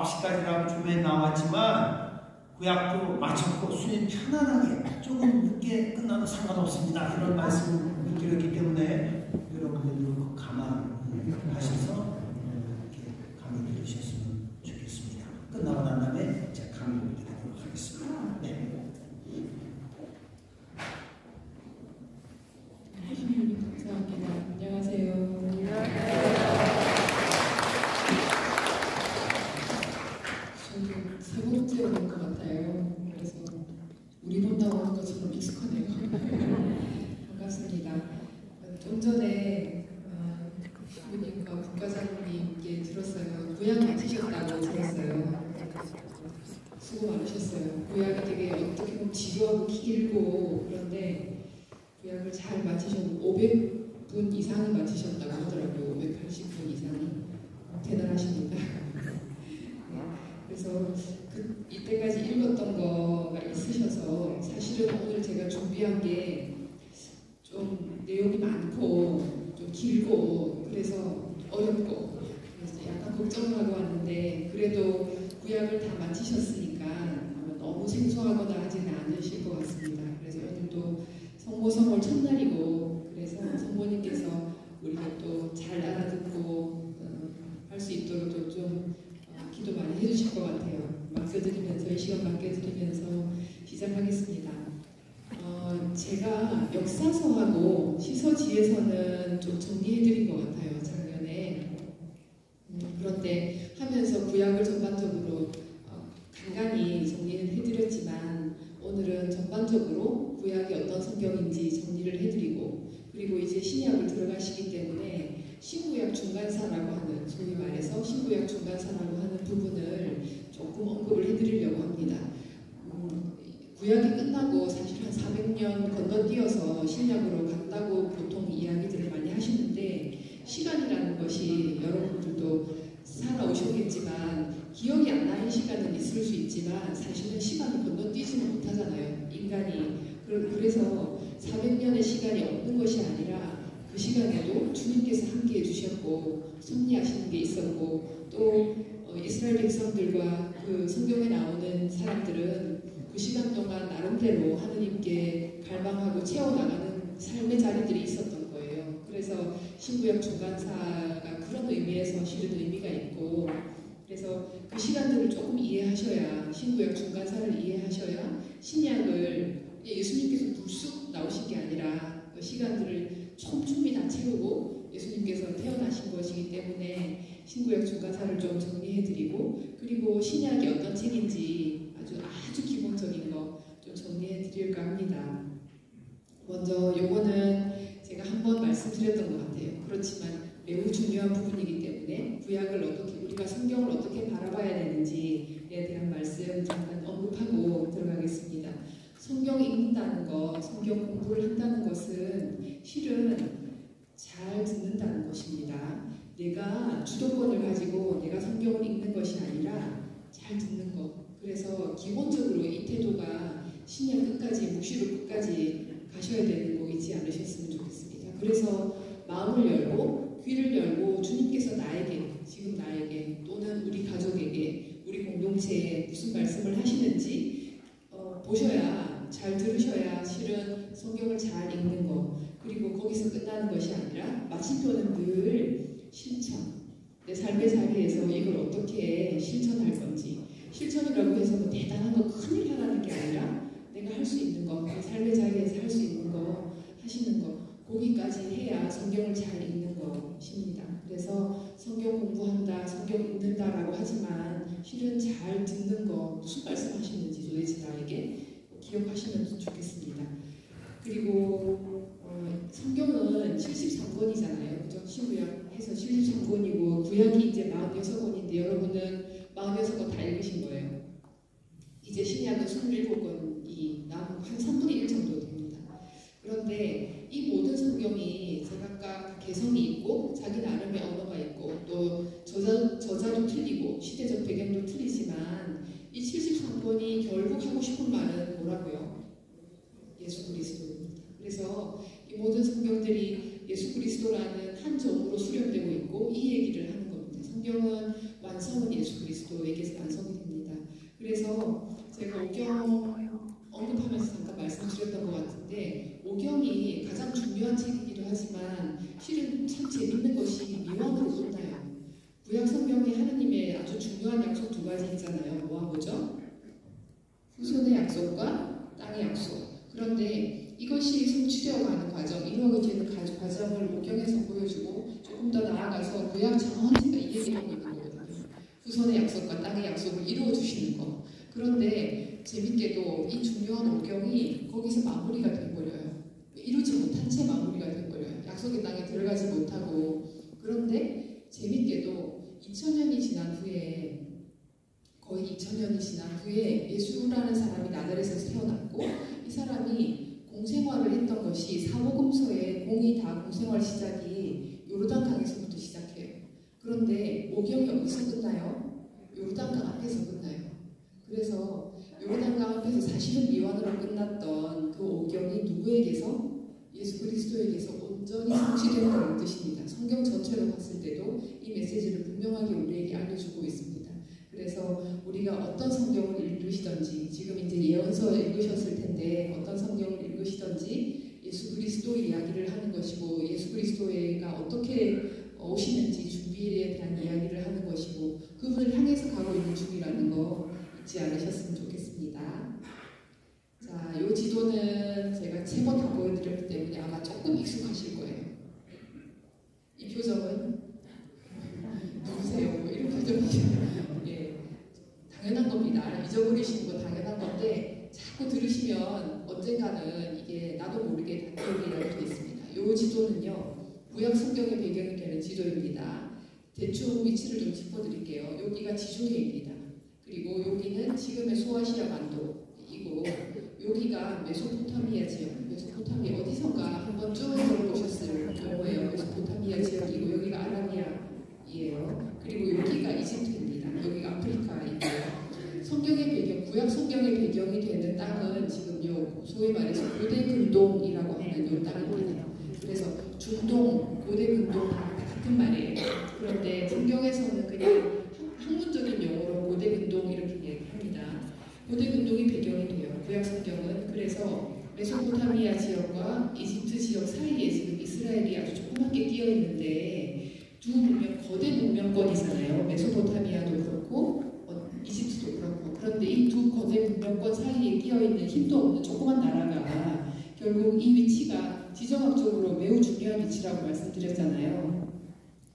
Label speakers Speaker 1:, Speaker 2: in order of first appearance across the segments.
Speaker 1: 9시까지라고 주변에 나왔지만 구약도 마쳤고 수님 편안하게 조금 늦게 끝나도 상관없습니다. 이런 말씀을 드렸기 때문에 여러분들도 감안하셔서 이렇게 강의 들으셨으면 좋겠습니다. 끝나고 난 다음에 제가 강의를 드리도록 하겠습니다. 네.
Speaker 2: 감사합니다. 안녕하세요. 저는 세 번째 오는 것 같아요. 그래서 우리 본다고 하는 것처럼 익숙하네요. 반갑습니다. 좀 전에 부모님과 국가장님께 들었어요. 구약 맡으셨다고 들었어요. 수고 많으셨어요. 구약이 되게 어떻게 보면 지루하고 길고 그런데 구약을 잘 맡으셨고 500분 이상을 맡으셨다고 하더라고요. 580분 이상이. 대단하십니다. 그래서 이때까지 읽었던 거가 있으셔서 사실은 오늘 제가 준비한 게 좀 내용이 많고 좀 길고 그래서 어렵고 그래서 약간 걱정을 하고 왔는데 그래도 구약을 다 맡으셨으니까 너무 생소하거나 하지는 않으실 것 같습니다. 그래서 오늘도 성모성월 첫날이고 그래서 성모님께서 우리가 또 잘 알아듣고 할 수 있도록 좀 기도 많이 해주실 것 같아요. 맡겨드리면서 이 시간 맡겨드리면서 시작하겠습니다. 제가 역사서하고 시서지에서는 좀 정리해드린 것 같아요. 작년에. 그런데 하면서 구약을 전반적으로 간간히 정리는 해드렸지만 오늘은 전반적으로 구약이 어떤 성경인지 정리를 해드리고 그리고 이제 신약을 들어가시기 때문에 신구약 중간사라고 하는 소위 말해서 신구약 중간사라고 하는 부분을 조금 언급을 해드리려고 합니다. 구약이 끝나고 사실 한 400년 건너뛰어서 신약으로 갔다고 보통 이야기들을 많이 하시는데 시간이라는 것이 여러분들도 살아오셨겠지만 기억이 안 나는 시간은 있을 수 있지만 사실은 시간을 건너뛰지는 못하잖아요. 인간이. 그래서 400년의 시간이 없는 것이 아니라 그 시간에도 주님께서 함께 해주셨고 섭리하시는 게 있었고 또 이스라엘 백성들과 그 성경에 나오는 사람들은 그 시간 동안 나름대로 하느님께 갈망하고 채워나가는 삶의 자리들이 있었던 거예요. 그래서 신구약 중간사가 그런 의미에서 실은 의미가 있고 그래서 그 시간들을 조금 이해하셔야 신구약 중간사를 이해하셔야 신약을 예수님께서 불쑥 나오신 게 아니라 그 시간들을 촘촘히 다 채우고 예수님께서 태어나신 것이기 때문에 신구약 중간사를 좀 정리해드리고 그리고 신약이 어떤 책인지 아주 기본적인 거 좀 정리해드릴까 합니다. 먼저 요거는 제가 한번 말씀드렸던 것 같아요. 그렇지만 매우 중요한 부분이기 때문에 구약을 어떻게 우리가 성경을 어떻게 바라봐야 되는지에 대한 말씀 잠깐 언급하고 들어가겠습니다. 성경 읽는다는 것, 성경 공부를 한다는 것은 실은 잘 듣는다는 것입니다. 내가 주도권을 가지고 내가 성경을 읽는 것이 아니라 잘 듣는 것. 그래서 기본적으로 이 태도가 신약 끝까지, 묵시록 끝까지 가셔야 되는 거 잊지 않으셨으면 좋겠습니다. 그래서 마음을 열고 귀를 열고 주님께서 나에게, 지금 나에게 또는 우리 가족에게, 우리 공동체에 무슨 말씀을 하시는지 보셔야, 잘 들으셔야 실은 성경을 잘 읽는 거. 그리고 거기서 끝나는 것이 아니라 마침표는 늘 실천. 내 삶의 자리에서 이걸 어떻게 실천할 건지. 실천이라고 해서 뭐 대단한 거 큰일 하라는 게 아니라 내가 할 수 있는 거, 내 삶의 자리에서 할 수 있는 거, 하시는 거 거기까지 해야 성경을 잘 읽는 것입니다. 그래서 성경 공부한다, 성경 읽는다라고 하지만 실은 잘 듣는 거 무슨 말씀하시는지 도대체 나에게 기억하시면 좋겠습니다. 그리고 성경은 73권이잖아요. 그죠? 신구약 해서 73권이고 구약이 이제 46권인데 여러분은 46권 다 읽으신 거예요. 이제 신약은 27권이 남은 한 3분의 1 정도 됩니다. 그런데 이 모든 성경이 제각각 개성이 있고 자기 나름의 언어가 있고 또 저자도 틀리고 시대적 배경도 틀리지만 이 73권이 결국 하고 싶은 말은 뭐라고요? 예수 그리스도입니다. 그래서 이 모든 성경들이 예수 그리스도라는 한 점으로 수렴되고 있고 이 얘기를 하는 겁니다. 성경은 완성은 예수 그리스도에게서 완성이 됩니다. 그래서 제가 오경 언급하면서 잠깐 말씀드렸던 것 같은데 오경이 가장 중요한 책이기도 하지만 실은 참 재밌는 것이 미완으로 끝나요. 구약 성경에 하느님의 아주 중요한 약속 두 가지 있잖아요. 뭐죠? 후손의 약속과 땅의 약속. 그런데 이것이 성취되어가는 과정, 이루어지게 되는 과정을 오경에서 보여주고 조금 더 나아가서 구약 전체가 이해되고 있는 거거든요. 후손의 약속과 땅의 약속을 이루어 주시는 거. 그런데 재밌게도 이 중요한 오경이 거기서 마무리가 돼버려요. 이루지 못한 채 마무리가 돼버려요. 약속의 땅에 들어가지 못하고. 그런데 재밌게도 2000년이 지난 후에 거의 2000년이 지난 후에 예수라는 사람이 나사렛에서 태어났고 이 사람이 공생활을 했던 것이 사복음서의 공이 다 공생활 시작이 요르단강에서부터 시작해요. 그런데 오경이 어디서 끝나요? 요르단강 앞에서 끝나요. 그래서 요르단강 앞에서 사실은 미완으로 끝났던 그 오경이 누구에게서? 예수 그리스도에게서 온전히 성취된다는 뜻입니다. 성경 전체로 봤을 때도 이 메시지를 분명하게 우리에게 알려주고 있습니다. 그래서 우리가 어떤 성경을 읽으시던지 지금 이제 예언서 읽으셨을 텐데 어떤 성경을 읽으시던지 예수 그리스도 이야기를 하는 것이고 예수 그리스도가 어떻게 오시는지 준비에 대한 이야기를 하는 것이고 그분을 향해서 가고 있는 중이라는 거 잊지 않으셨으면 좋겠습니다. 자, 이 지도는 제가 제목 다 보여드렸기 때문에 아마 조금 익숙하실 거예요. 이 표정은 누구세요? 뭐 이런 표정이죠. 예, 당연한 겁니다. 잊어버리시는 거 당연한 건데 자꾸 들으시면 언젠가는 이게 나도 모르게 다 기억이 돼 있습니다. 이 지도는요. 구약 성경의 배경이 되는 지도입니다. 대충 위치를 좀 짚어드릴게요. 여기가 지중해입니다. 그리고 여기는 지금의 소아시아 반도이고 여기가 메소포타미아 지역. 메소포타미아 어디선가 한번 쭉 들어보셨을 경우에요. 메소포타미아 지역이고 여기가 아라비아이에요. 그리고 여기가 이집트입니다. 여기가 아프리카이고요. 성경의 배경, 구약 성경의 배경이 되는 땅은 지금요 소위 말해서 고대 근동이라고 하는 이 땅입니다. 그래서 중동, 고대 근동 다 같은 말이에요. 그런데 성경에서는 그냥 학문적인 용어로 고대 근동 이렇게 얘기합니다. 고대 근동이 배경이 돼요. 구약 성경은. 그래서 메소포타미아 지역과 이집트 지역 사이에 지금 이스라엘이 아주 조그맣게 끼어 있는데 두 문명, 거대 문명권이잖아요. 메소포타미아도 그렇고 이집트도 그렇고. 그런데 이 두 거대 문명권 사이에 끼어 있는 힘도 없는 조그만 나라가 결국 이 위치가 지정학적으로 매우 중요한 위치라고 말씀드렸잖아요.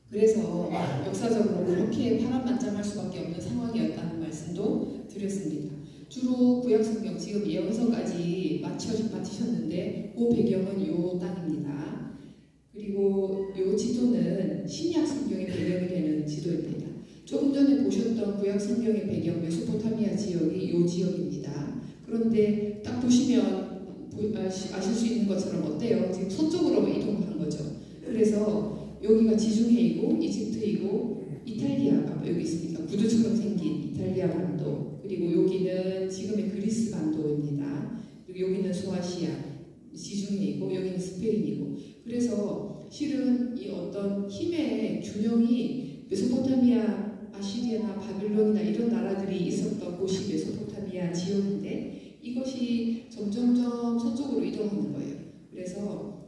Speaker 2: 그래서 역사적으로 그렇게 파란만장할 수밖에 없는 상황이었다는 말씀도 드렸습니다. 주로 구약성경 지금 예언서까지 마치셨는데 그 배경은 이 땅입니다. 그리고 이 지도는 신약성경의 배경이 되는 지도입니다. 조금 전에 보셨던 구약성경의 배경 메소포타미아 지역이 이 지역입니다. 그런데 딱 보시면 아실 수 있는 것처럼 어때요? 지금 서쪽으로 이동한 거죠. 그래서 여기가 지중해이고 이집트이고 이탈리아가 여기 있습니다. 구두처럼 생긴 이탈리아 반도. 그리고 여기는 지금의 그리스 반도입니다. 그리고 여기는 소아시아 지중해이고 여기는 스페인이고. 그래서 실은 이 어떤 힘의 균형이 메소포타미아, 아시리아나 바빌론이나 이런 나라들이 있었던 곳이 메소포타미아 지역인데 이것이 점점점 서쪽으로 이동하는 거예요. 그래서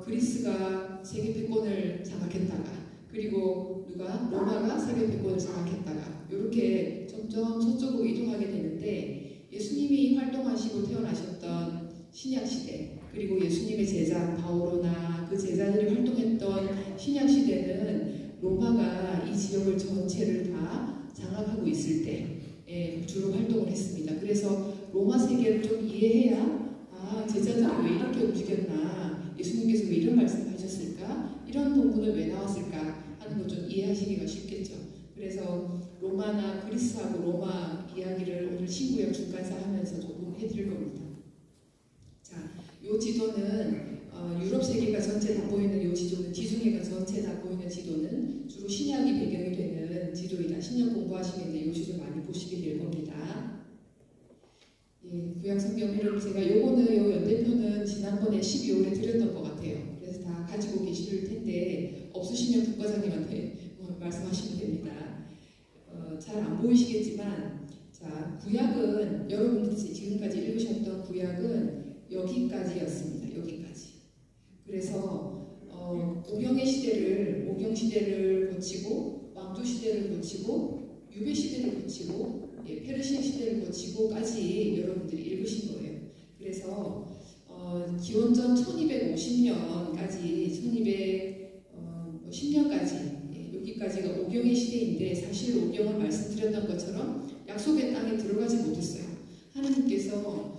Speaker 2: 그리스가 세계 패권을 장악했다가 그리고 로마가 세계 패권을 장악했다가 이렇게 점점 서쪽으로 이동하게 되는데 예수님이 활동하시고 태어나셨던 신약시대 그리고 예수님의 제자 바오로나 그 제자들이 활동했던 신약시대는 로마가 이 지역을 전체를 다 장악하고 있을 때 주로 활동을 했습니다. 그래서 로마 세계를 좀 이해해야 제자들이 왜 이렇게 움직였나 예수님께서 왜 이런 말씀하셨을까 이런 본문은 왜 나왔을까 하는 걸 좀 이해하시기가 쉽겠죠. 그래서 로마나 그리스하고 로마 이야기를 오늘 신구약 중간사 하면서 조금 해드릴 겁니다. 자, 이 지도는 유럽 세계가 전체 다 보이는 이 지도는 지중해가 전체 다 보이는 지도는 주로 신약이 배경이 되는 지도이다. 신약 공부하시면 이 지도 많이 보시게 될 겁니다. 예, 구약 성경을 제가 요거는 요 연대표는 지난번에 12월에 드렸던 것 같아요. 그래서 다 가지고 계실 텐데 없으시면 국과장님한테 말씀하시면 됩니다. 잘 안 보이시겠지만, 자, 구약은 여러분들이 지금까지 읽으셨던 구약은 여기까지였습니다. 여기까지. 그래서 오경 시대를 거치고 왕조 시대를 거치고 유배 시대를 거치고 페르시아 시대를 거치고까지 여러분들이 읽으신 거예요. 그래서 기원전 1250년까지 1210년까지 여기까지가 오경의 시대인데, 사실 오경은 말씀드렸던 것처럼 약속의 땅에 들어가지 못했어요. 하나님께서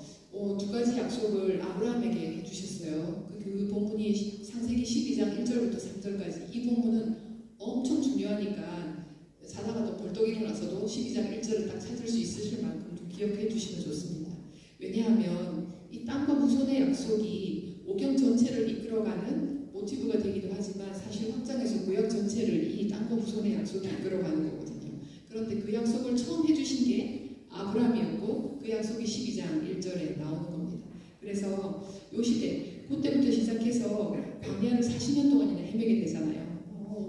Speaker 2: 두 가지 약속을 아브라함에게 해주셨어요. 그 본문이 창세기 12장 1절부터 3절까지. 이 본문은 엄청 중요하니까 자다가 또 벌떡 일어나서도 12장 1절을 딱 찾을 수 있으실 만큼 좀 기억해 주시면 좋습니다. 왜냐하면 이 땅과 후손의 약속이 오경 전체를 이끌어가는 모티브가 되기도 하지만, 사실 확장해서 구약 전체를 이 땅과 후손의 약속이 이끌어가는 거거든요. 그런데 그 약속을 처음 해주신 게 아브라함이었고, 그 약속이 12장 1절에 나오는 겁니다. 그래서 요 시대, 그때부터 시작해서 광야를 40년 동안이나 헤매게 되잖아요.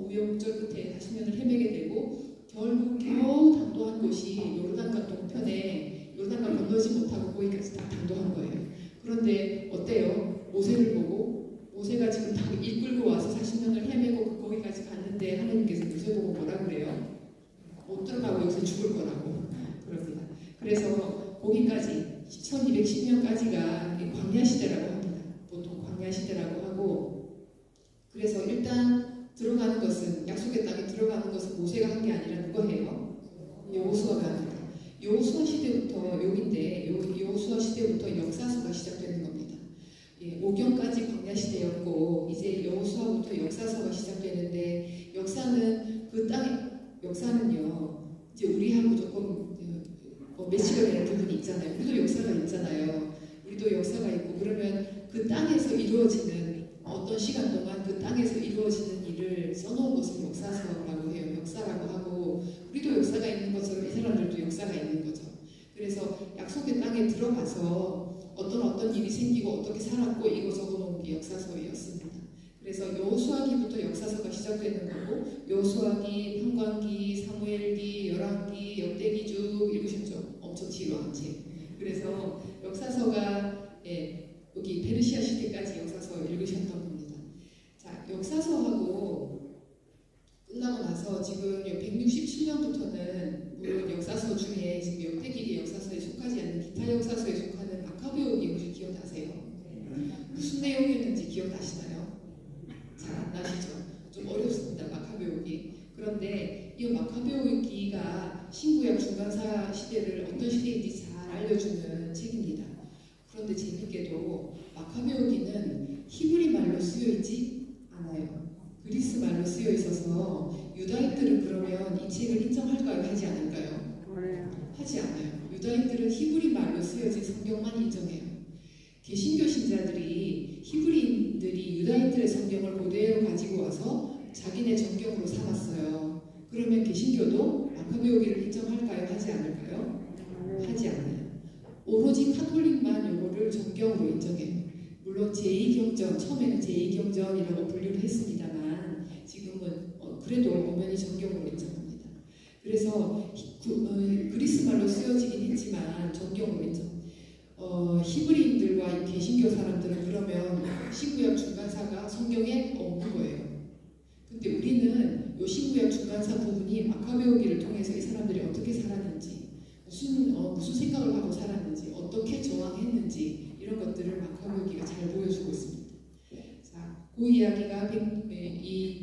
Speaker 2: 우여곡절 끝에 40년을 헤매게 되고, 결국 겨우 당도한 곳이 요르단강 동편에, 요르단강 건너지 못하고 거기까지 딱 당도한 거예요. 그런데 어때요? 모세를 보고, 모세가 지금 다 이끌고 와서 40년을 헤매고 거기까지 갔는데 하나님께서 모세 보고 뭐라 그래요? 못 들어가고 여기서 죽을 거라고 그럽니다. 그래서 거기까지 1210년까지가 광야 시대라고 합니다. 보통 광야 시대라고 하고, 그래서 일단 들어가는 것은, 약속의 땅에 들어가는 것은 모세가 한 게 아니라 누가 해요? 여호수아가 합니다. 여호수아 시대부터 여기인데, 여호수아 시대부터 역사서가 시작되는 겁니다. 오경까지 광야 시대였고, 이제 여호수아부터 역사서가 시작되는데, 역사는요, 이제 우리하고 조금 매치가 되는 부분이 있잖아요. 우리도 역사가 있잖아요. 우리도 역사가 있고, 그러면 그 땅에서 이루어지는, 어떤 시간 동안 그 땅에서 이루어지는 일을 써놓은 것을 역사서라고 해요. 역사라고 하고, 우리도 역사가 있는 것처럼 이 사람들도 역사가 있는 거죠. 그래서 약속의 땅에 들어가서 어떤 일이 생기고 어떻게 살았고, 이거 적어놓은 게 역사서였습니다. 그래서 여호수아기부터 역사서가 시작되는 거고, 여호수아기, 평강기, 사무엘기, 열왕기, 역대기쭉 읽으셨죠? 엄청 지루한 책. 그래서 역사서가 여기 페르시아 시대까지 역사서 읽으셨던 겁니다. 자, 역사서하고 끝나고 나서 지금 167년부터는 물론 역사서 중에 지금 역대기의 역사서에 속하지 않는 기타 역사서에 속하는 마카베오기 혹시 기억나세요? 무슨 내용이었는지 기억나시나요? 잘 안 나시죠? 좀 어렵습니다. 마카베오기. 그런데 이 마카베오기가 신구약 중간사 시대를 어떤 시대인지 잘 알려주는 책입니다. 그런데 재밌게도 마카베오기는 히브리 말로 쓰여있지 않아요. 그리스 말로 쓰여 있어서 유다인들은 그러면 이 책을 인정할까요? 하지 않을까요? 하지 않아요. 유다인들은 히브리 말로 쓰여진 성경만 인정해요. 개신교 신자들이 히브리인들이 유다인들의 성경을 그대로 가지고 와서 자기네 정경으로 삼았어요. 그러면 개신교도 마카베오기를 인정할까요? 하지 않을까요? 하지 않아요. 오로지 카톨릭만 요거를 정경으로 인정해요. 물론 제2경전, 처음에는 제2경전이라고 분류를 했습니다만 지금은 그래도 엄연히 정경으로 인정합니다. 그래서 그리스 말로 쓰여지긴 했지만 정경으로 인정. 히브리인들과 개신교 사람들은 그러면 신구약 중간사가 성경에 없는 거예요. 근데 우리는 요 신구약 중간사 부분이 마카베오기를 통해서 이 사람들이 어떻게 살았는지, 무슨 생각을 하고 살았는지, 어떻게 저항했는지 이런 것들을 마카베오기가 잘 보여주고 있습니다. 자, 그 이야기가 이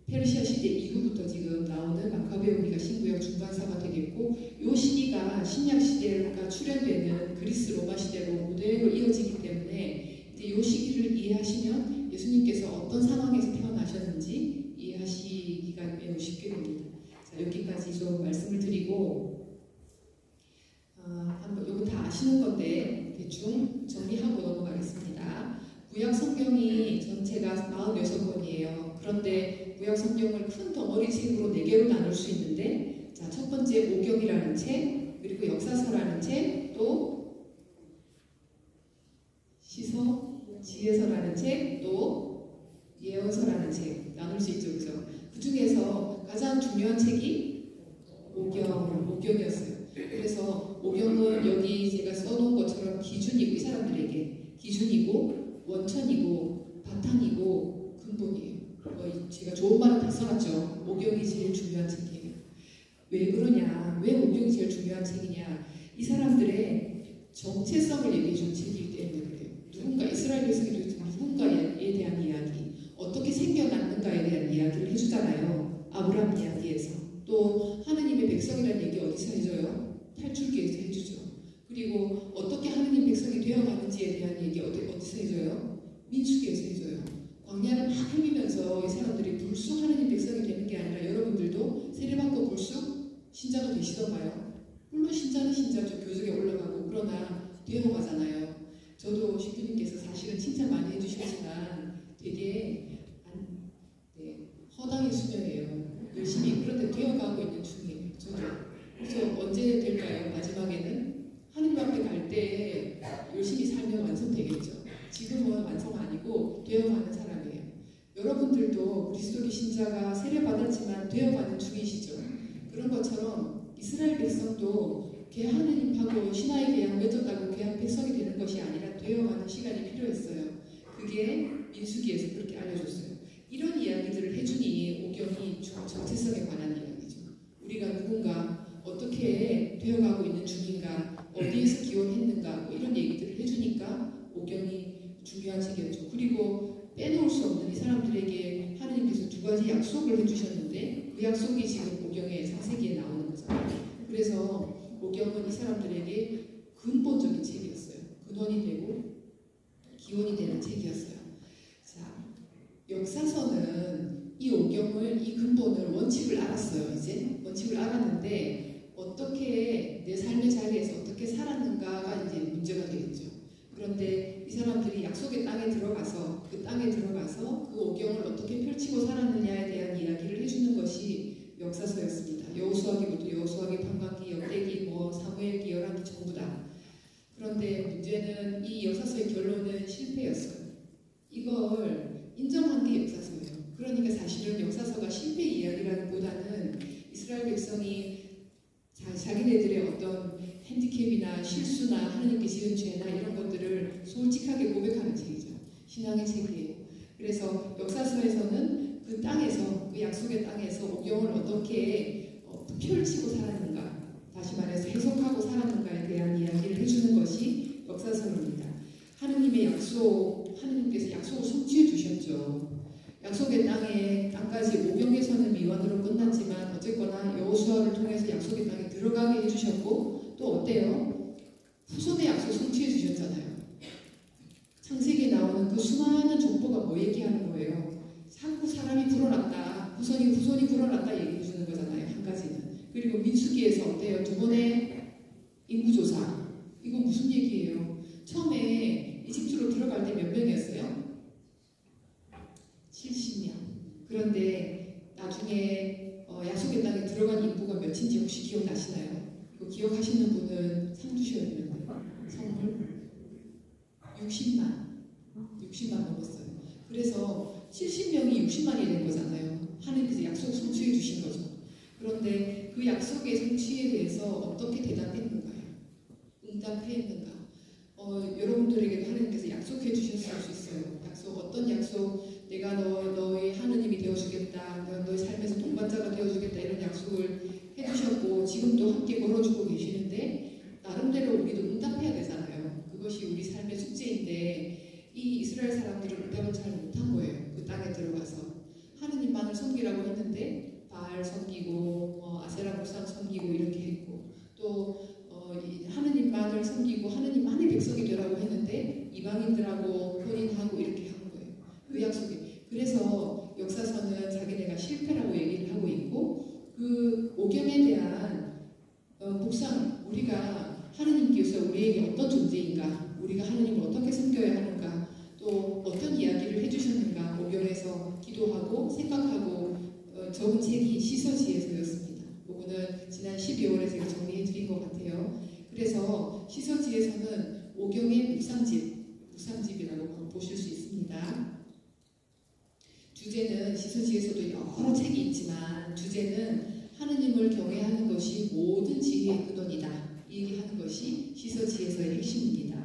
Speaker 2: 페르시아 시대 이후부터 지금 나오는 마카베오기가 신구약 중간사가 되겠고, 이 시기가 신약 시대가 출현되는 그리스 로마 시대로 그대로 이어지기 때문에 이제 이 시기를 이해하시면 예수님께서 어떤 상황에서 태어나셨는지 이해하시기가 매우 쉽게 됩니다. 자, 여기까지 좀 말씀을 드리고 한번 이거 다 아시는 건데 대충 정리하고 넘어가겠습니다. 구약 성경이 전체가 46권이에요. 그런데 구약 성경을 큰 덩어리 책으로 4개로 나눌 수 있는데, 자, 첫 번째 오경이라는 책, 그리고 역사서라는 책, 또 시서, 지혜서라는 책, 또 예언서라는 책 나눌 수 있죠, 그죠? 그 중에서 가장 중요한 책이 오경. 오경이었어요. 그래서 오경은 여기 제가 써놓은 것처럼 기준이고 이 사람들에게 기준이고 원천이고 바탕이고 근본이에요. 제가 좋은 말을 다 써놨죠. 오경이 제일 중요한 책이에요. 왜 그러냐? 왜 오경이 제일 중요한 책이냐? 이 사람들의 정체성을 얘기해준 책이기 때문에 그래요. 누군가 이스라엘 백성이 누군가에 대한 이야기, 어떻게 생겨났는가에 대한 이야기를 해주잖아요. 아브라함 이야기에서. 또 하느님의 백성이라는 얘기 어디서 해줘요? 탈출기에서 해주죠. 그리고 어떻게 하느님 백성이 되어가는지에 대한 얘기 어디서 해줘요? 민수기에서 해줘요. 광야를 막 헤매면서 이 사람들이 불쑥 하느님 백성이 되는 게 아니라 여러분들도 세례받고 불쑥 신자가 되시던가요? 물론 신자는 신자죠. 교적에 올라가고. 그러나 되어가잖아요. 저도 신부님께서 사실은 칭찬 많이 해주셨지만 되게 허당의 수녀예요. 열심히 그런데 되어가고 있는 중이에요. 저도. 그래서 언제 될까요? 마지막에는 하느님 앞에 갈 때 열심히 살면 완성되겠죠. 지금은 완성 아니고 되어가는 사람이에요. 여러분들도 그리스도의 신자가 세례받았지만 되어가는 중이시죠. 그런 것처럼 이스라엘 백성도 하느님하고 신화의 계약 맺었다고 계약 백성이 되는 것이 아니라 되어가는 시간이 필요했어요. 그게 민수기에서 그렇게 알려줬어요. 이런 이야기들을 해주니 오경이 정체성에 관한 이야기죠. 우리가 누군가 어떻게 되어가고 있는 중인가, 어디에서 기원했는가 뭐 이런 얘기들을 해주니까 오경이 중요한 책이었죠. 그리고 빼놓을 수 없는 이 사람들에게 하느님께서 두 가지 약속을 해주셨는데 그 약속이 지금 오경의 사세기에 나오는 거잖아요. 그래서 오경은 이 사람들에게 근본적인 책이었어요. 근원이 되고 기원이 되는 책이었어요. 자, 역사서는 이 오경을, 이 근본을, 원칙을 알았어요. 이제 원칙을 알았는데 어떻게 내 삶의 자리에서 어떻게 살았는가가 이제 문제가 되겠죠. 그런데 이 사람들이 약속의 땅에 들어가서 그 땅에 들어가서 그 오경을 어떻게 펼치고 살았느냐에 대한 이야기를 해주는 것이 역사서였습니다. 여호수아기부터 여호수아기, 판관기, 역대기, 사무엘기, 열왕기 전부 다. 그런데 문제는 이 역사서의 결론은 실패였어요. 이걸 인정한 게 역사서예요. 그러니까 사실은 역사서가 실패 이야기라기보다는 이스라엘 백성이 자기네들의 어떤 핸디캡이나 실수나 하느님께 지은 죄나 이런 것들을 솔직하게 고백하는 책이죠. 신앙의 책이에요. 그래서 역사서에서는 그 땅에서, 그 약속의 땅에서 오경을 어떻게 펼치고 살았는가, 다시 말해서 해석하고 살았는가에 대한 이야기를 해주는 것이 역사서입니다. 하느님의 약속, 하느님께서 약속을 성취해 주셨죠. 약속의 땅까지 오경에서는 미완으로 끝났지만 어쨌거나 여호수아를 통해서 약속의 땅에 들어가게 해주셨고 또 어때요? 후손의 약속 성취해 주셨잖아요. 창세기에 나오는 그 수많은 족보가 뭐 얘기하는 거예요? 자꾸 사람이 불어났다, 후손이 불어났다 얘기해 주는 거잖아요. 한 가지는. 그리고 민수기에서 어때요? 두 번의 인구조사. 이거 무슨 얘기예요? 처음에 이집트로 들어갈 때 몇 명이었어요? 70명. 그런데 나중에 약속의 땅에 들어간 인구가 몇인지 혹시 기억나시나요? 이거 기억하시는 분은 상 주셔야 되는데 선물 60만 넘었어요. 그래서 70명이 60만이 된 거잖아요. 하느님께서 약속 성취해 주신 거죠. 그런데 그 약속의 성취에 대해서 어떻게 대답했는가요? 응답했는가? 여러분들에게도 하느님께서 약속해 주셨을 수 있어요. 어떤 약속? 내가 너의 하느님이 되어주겠다. 너의 삶에서 동반자가 되어주겠다. 이런 약속을 해주셨고 지금도 함께 걸어주고 계시는데 나름대로 우리도 응답해야 되잖아요. 그것이 우리 삶의 숙제인데 이 이스라엘 사람들은 응답을 잘 못한 거예요. 그 땅에 들어가서 하느님만을 섬기라고 했는데 바알 섬기고 아세라 목상 섬기고 이렇게 했고 또 하느님만을 섬기고 하느님만의 백성이 되라고 했는데 이방인들하고 혼인하고 이렇게 한 거예요. 그 약속이. 그래서 역사서는 자기네가 실패라고 얘기를 하고 있고 그 오경에 대한 묵상, 우리가 하느님께서 우리에게 어떤 존재인가, 우리가 하느님을 어떻게 섬겨야 하는가, 또 어떤 이야기를 해주셨는가 오경에서 기도하고 생각하고 적은 책이 시서지에서였습니다. 이거는 지난 12월에 제가 정리해드린 것 같아요. 그래서 시서지에서는 오경의 묵상집이라고 보실 수 있습니다. 주제는 시서지에서도 여러 책이 있지만 주제는 하느님을 경외하는 것이 모든 지혜의 것이 시서지혜서의 핵심입니다.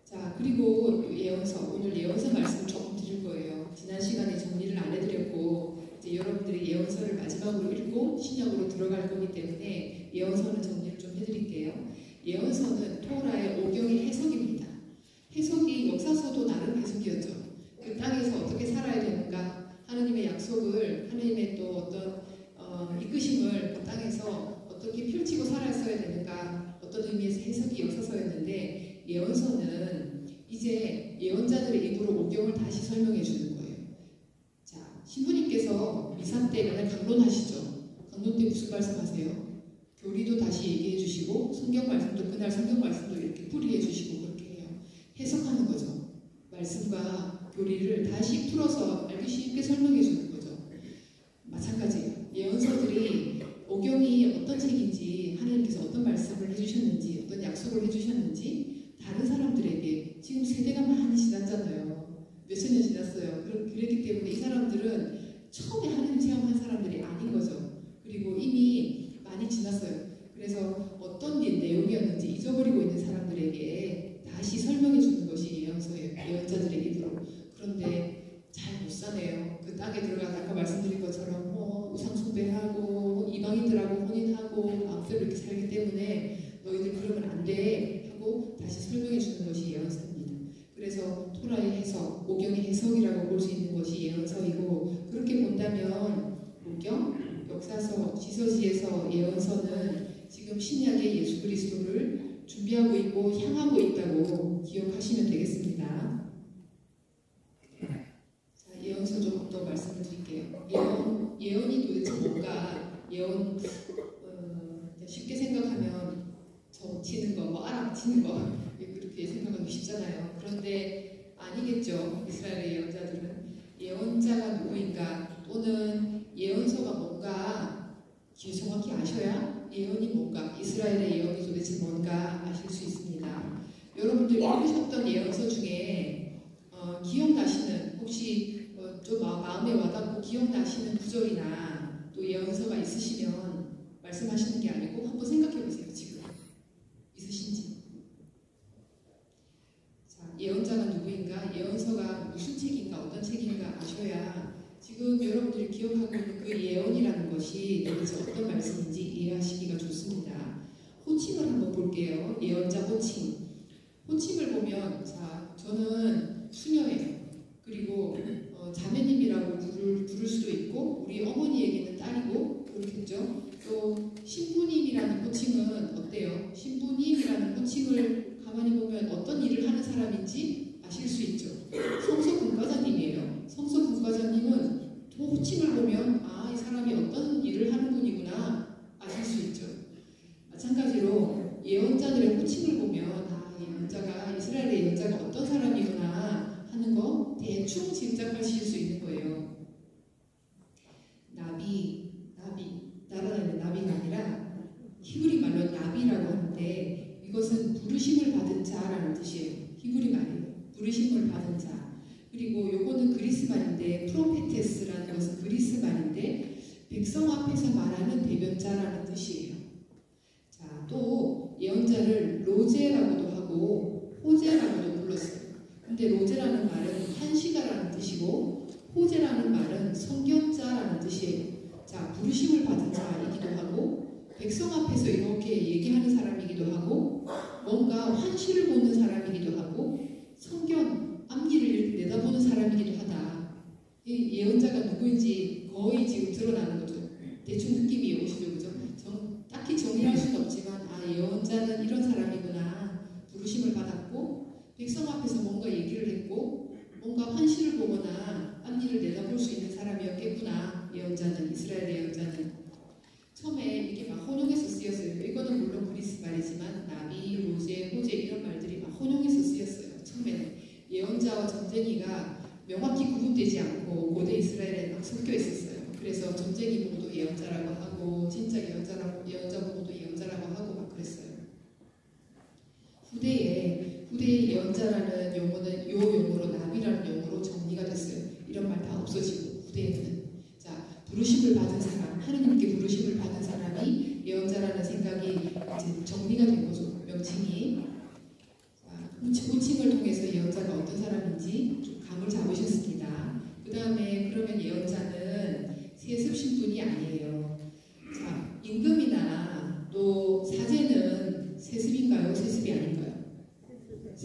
Speaker 2: 자, 그리고 예언서, 오늘 예언서 말씀을 조금 드릴 거예요. 지난 시간에 정리를 안 해드렸고 이제 여러분들이 예언서를 마지막으로 읽고 신약으로 들어갈 거기 때문에 예언서는 정리를 좀 해드릴게요. 예언서는 토라의 오경의 해석입니다. 해석이 역사서도 나름 해석이었죠. 그 땅에서 어떻게 살아야 되는가, 하느님의 약속을, 하느님의 또 어떤 이끄심을 그 땅에서 어떻게 펼치고 살았어야 되는가, 어떤 의미에서 해석이 역사서였는데, 예언서는 이제 예언자들의 입으로 오경을 다시 설명해 주는 거예요. 자, 신부님께서 미사 때 맨날 강론하시죠. 강론 때 무슨 말씀하세요? 교리도 다시 얘기해 주시고 성경 말씀도 그날 성경 말씀도 이렇게 풀이해 주시고 그렇게 해요. 해석하는 거죠. 말씀과 교리를 다시 풀어서 알기 쉽게 설명해 주는 거죠. 마찬가지예요. 예언서들이 오경이 어떤 책인지, 하나님께서 어떤 말씀을 해주셨는지, 어떤 약속을 해주셨는지 다른 사람들에게, 지금 세대가 많이 지났잖아요. 몇천 년 지났어요. 그랬기 때문에 이 사람들은 처음에 하나님 체험한 사람들이 아닌 거죠. 그리고 이미 많이 지났어요. 그래서 어떤 내용이었는지 잊어버리고 있는 사람들에게 다시 설명해 주는 것이 예언서예요. 예언자들의 입으로. 그런데 잘 못 사네요. 그 땅에 들어가서 아까 말씀드린 것처럼 우상 숭배하고 이방인들하고 혼인하고 마음대로 이렇게 살기 때문에 너희들 그러면 안 돼 하고 다시 설명해 주는 것이 예언서입니다. 그래서 토라의 해석, 오경의 해석이라고 볼 수 있는 것이 예언서이고, 그렇게 본다면 오경, 역사서, 시서지에서 예언서는 지금 신약의 예수 그리스도를 준비하고 있고 향하고 있다고 기억하시면 되겠습니다. 자, 예언서 좀 더 말씀을 드릴게요. 예언이 도대체 뭔가? 예언, 쉽게 생각하면 정치는 거, 알아치는 거, 그렇게 생각하기 쉽잖아요. 그런데 아니겠죠. 이스라엘의 예언자들은. 예언자가 누구인가, 또는 예언서가 뭔가 정확히 아셔야 예언이 뭔가, 이스라엘의 예언이 도대체 뭔가 아실 수 있습니다. 여러분들 읽으셨던 예언서 중에 기억나시는, 혹시 좀 마음에 와닿고 기억나시는 구절이나 또 예언서가 있으시면 말씀하시는 게 아니고 한번 생각해 보세요. 지금 있으신지. 자, 예언자가 누구인가, 예언서가 무슨 책인가, 어떤 책인가 아셔야 지금 여러분들이 기억하고 있는 그 예언이라는 것이 도대체 어떤 말씀인지 이해하시기가 좋습니다. 호칭을 한번 볼게요. 예언자 호칭. 호칭을 보면, 자, 저는 수녀예요. 그리고 자매님이라고 부를 수도 있고, 우리 어머니에게는 딸이고 그렇겠죠. 또 신부님이라는 호칭은 어때요? 신부님이라는 호칭을 가만히 보면 어떤 일을 하는 사람인지 아실 수 있죠. 성서분과자님이에요. 성서분과자님은 호칭을 보면 이 사람이 어떤 일을 하는 분이구나 아실 수 있죠. 마찬가지로 예언자들의 호칭을 보면 예언자가, 이스라엘의 예언자가 어떤 사람이구나 하는 거 대충 짐작하실 수 있는 거예요. 나라는 나비가 아니라 히브리 말로 나비라고 하는데, 이것은 부르심을 받은 자라는 뜻이에요. 히브리 말이에요. 부르심을 받은 자. 그리고 요거는 그리스 말인데, 프로페테스라는 것은 그리스 말인데 백성 앞에서 말하는 대변자라는 뜻이에요. 자, 또 예언자를 로제라고도 하고 호제라고도 불렀어요. 근데 로제라는 말은 한시가라는 뜻이고 호제라는 말은 선견자라는 뜻이에요. 자, 부르심을 받은 자이기도 하고 백성 앞에서 이렇게 얘기하는 사람이기도 하고 뭔가 환시를 보는 사람이기도 하고 성견, 앞일을 내다보는 사람이기도 하다. 이 예언자가 누구인지 거의 지금 드러나는 거죠. 대충 느낌이 오시죠, 그죠? 딱히 정의할 수는 없지만 예언자는 이런 사람이구나. 부르심을 받았고 백성 앞에서 뭔가 얘기를 했고 뭔가 환시를 보거나 앞일을 내다볼 수 있는 사람이었겠구나. 예언자는, 이스라엘 예언자는. 처음에 이게 막 혼용해서 쓰였어요. 이거는 물론 그리스 말이지만 나비, 로제, 호제 이런 말들이 막 혼용해서 쓰였어요. 처음에는 예언자와 점쟁이가 명확히 구분되지 않고 고대 이스라엘에 막 섞여 있었어요. 그래서 점쟁이 보고도 예언자라고 하고 진짜 예언자 보고도 예언자라고 하고 막 그랬어요. 후대에 예언자라는 용어는 요 용어로 나비라는 용어로 정리가 됐어요. 이런 말 다 없어지고 후대에는. 자, 부르심을 받은 사람, 하느님께 부르심을 받은 사람이 예언자라는 생각이 이제 정리가 된 거죠.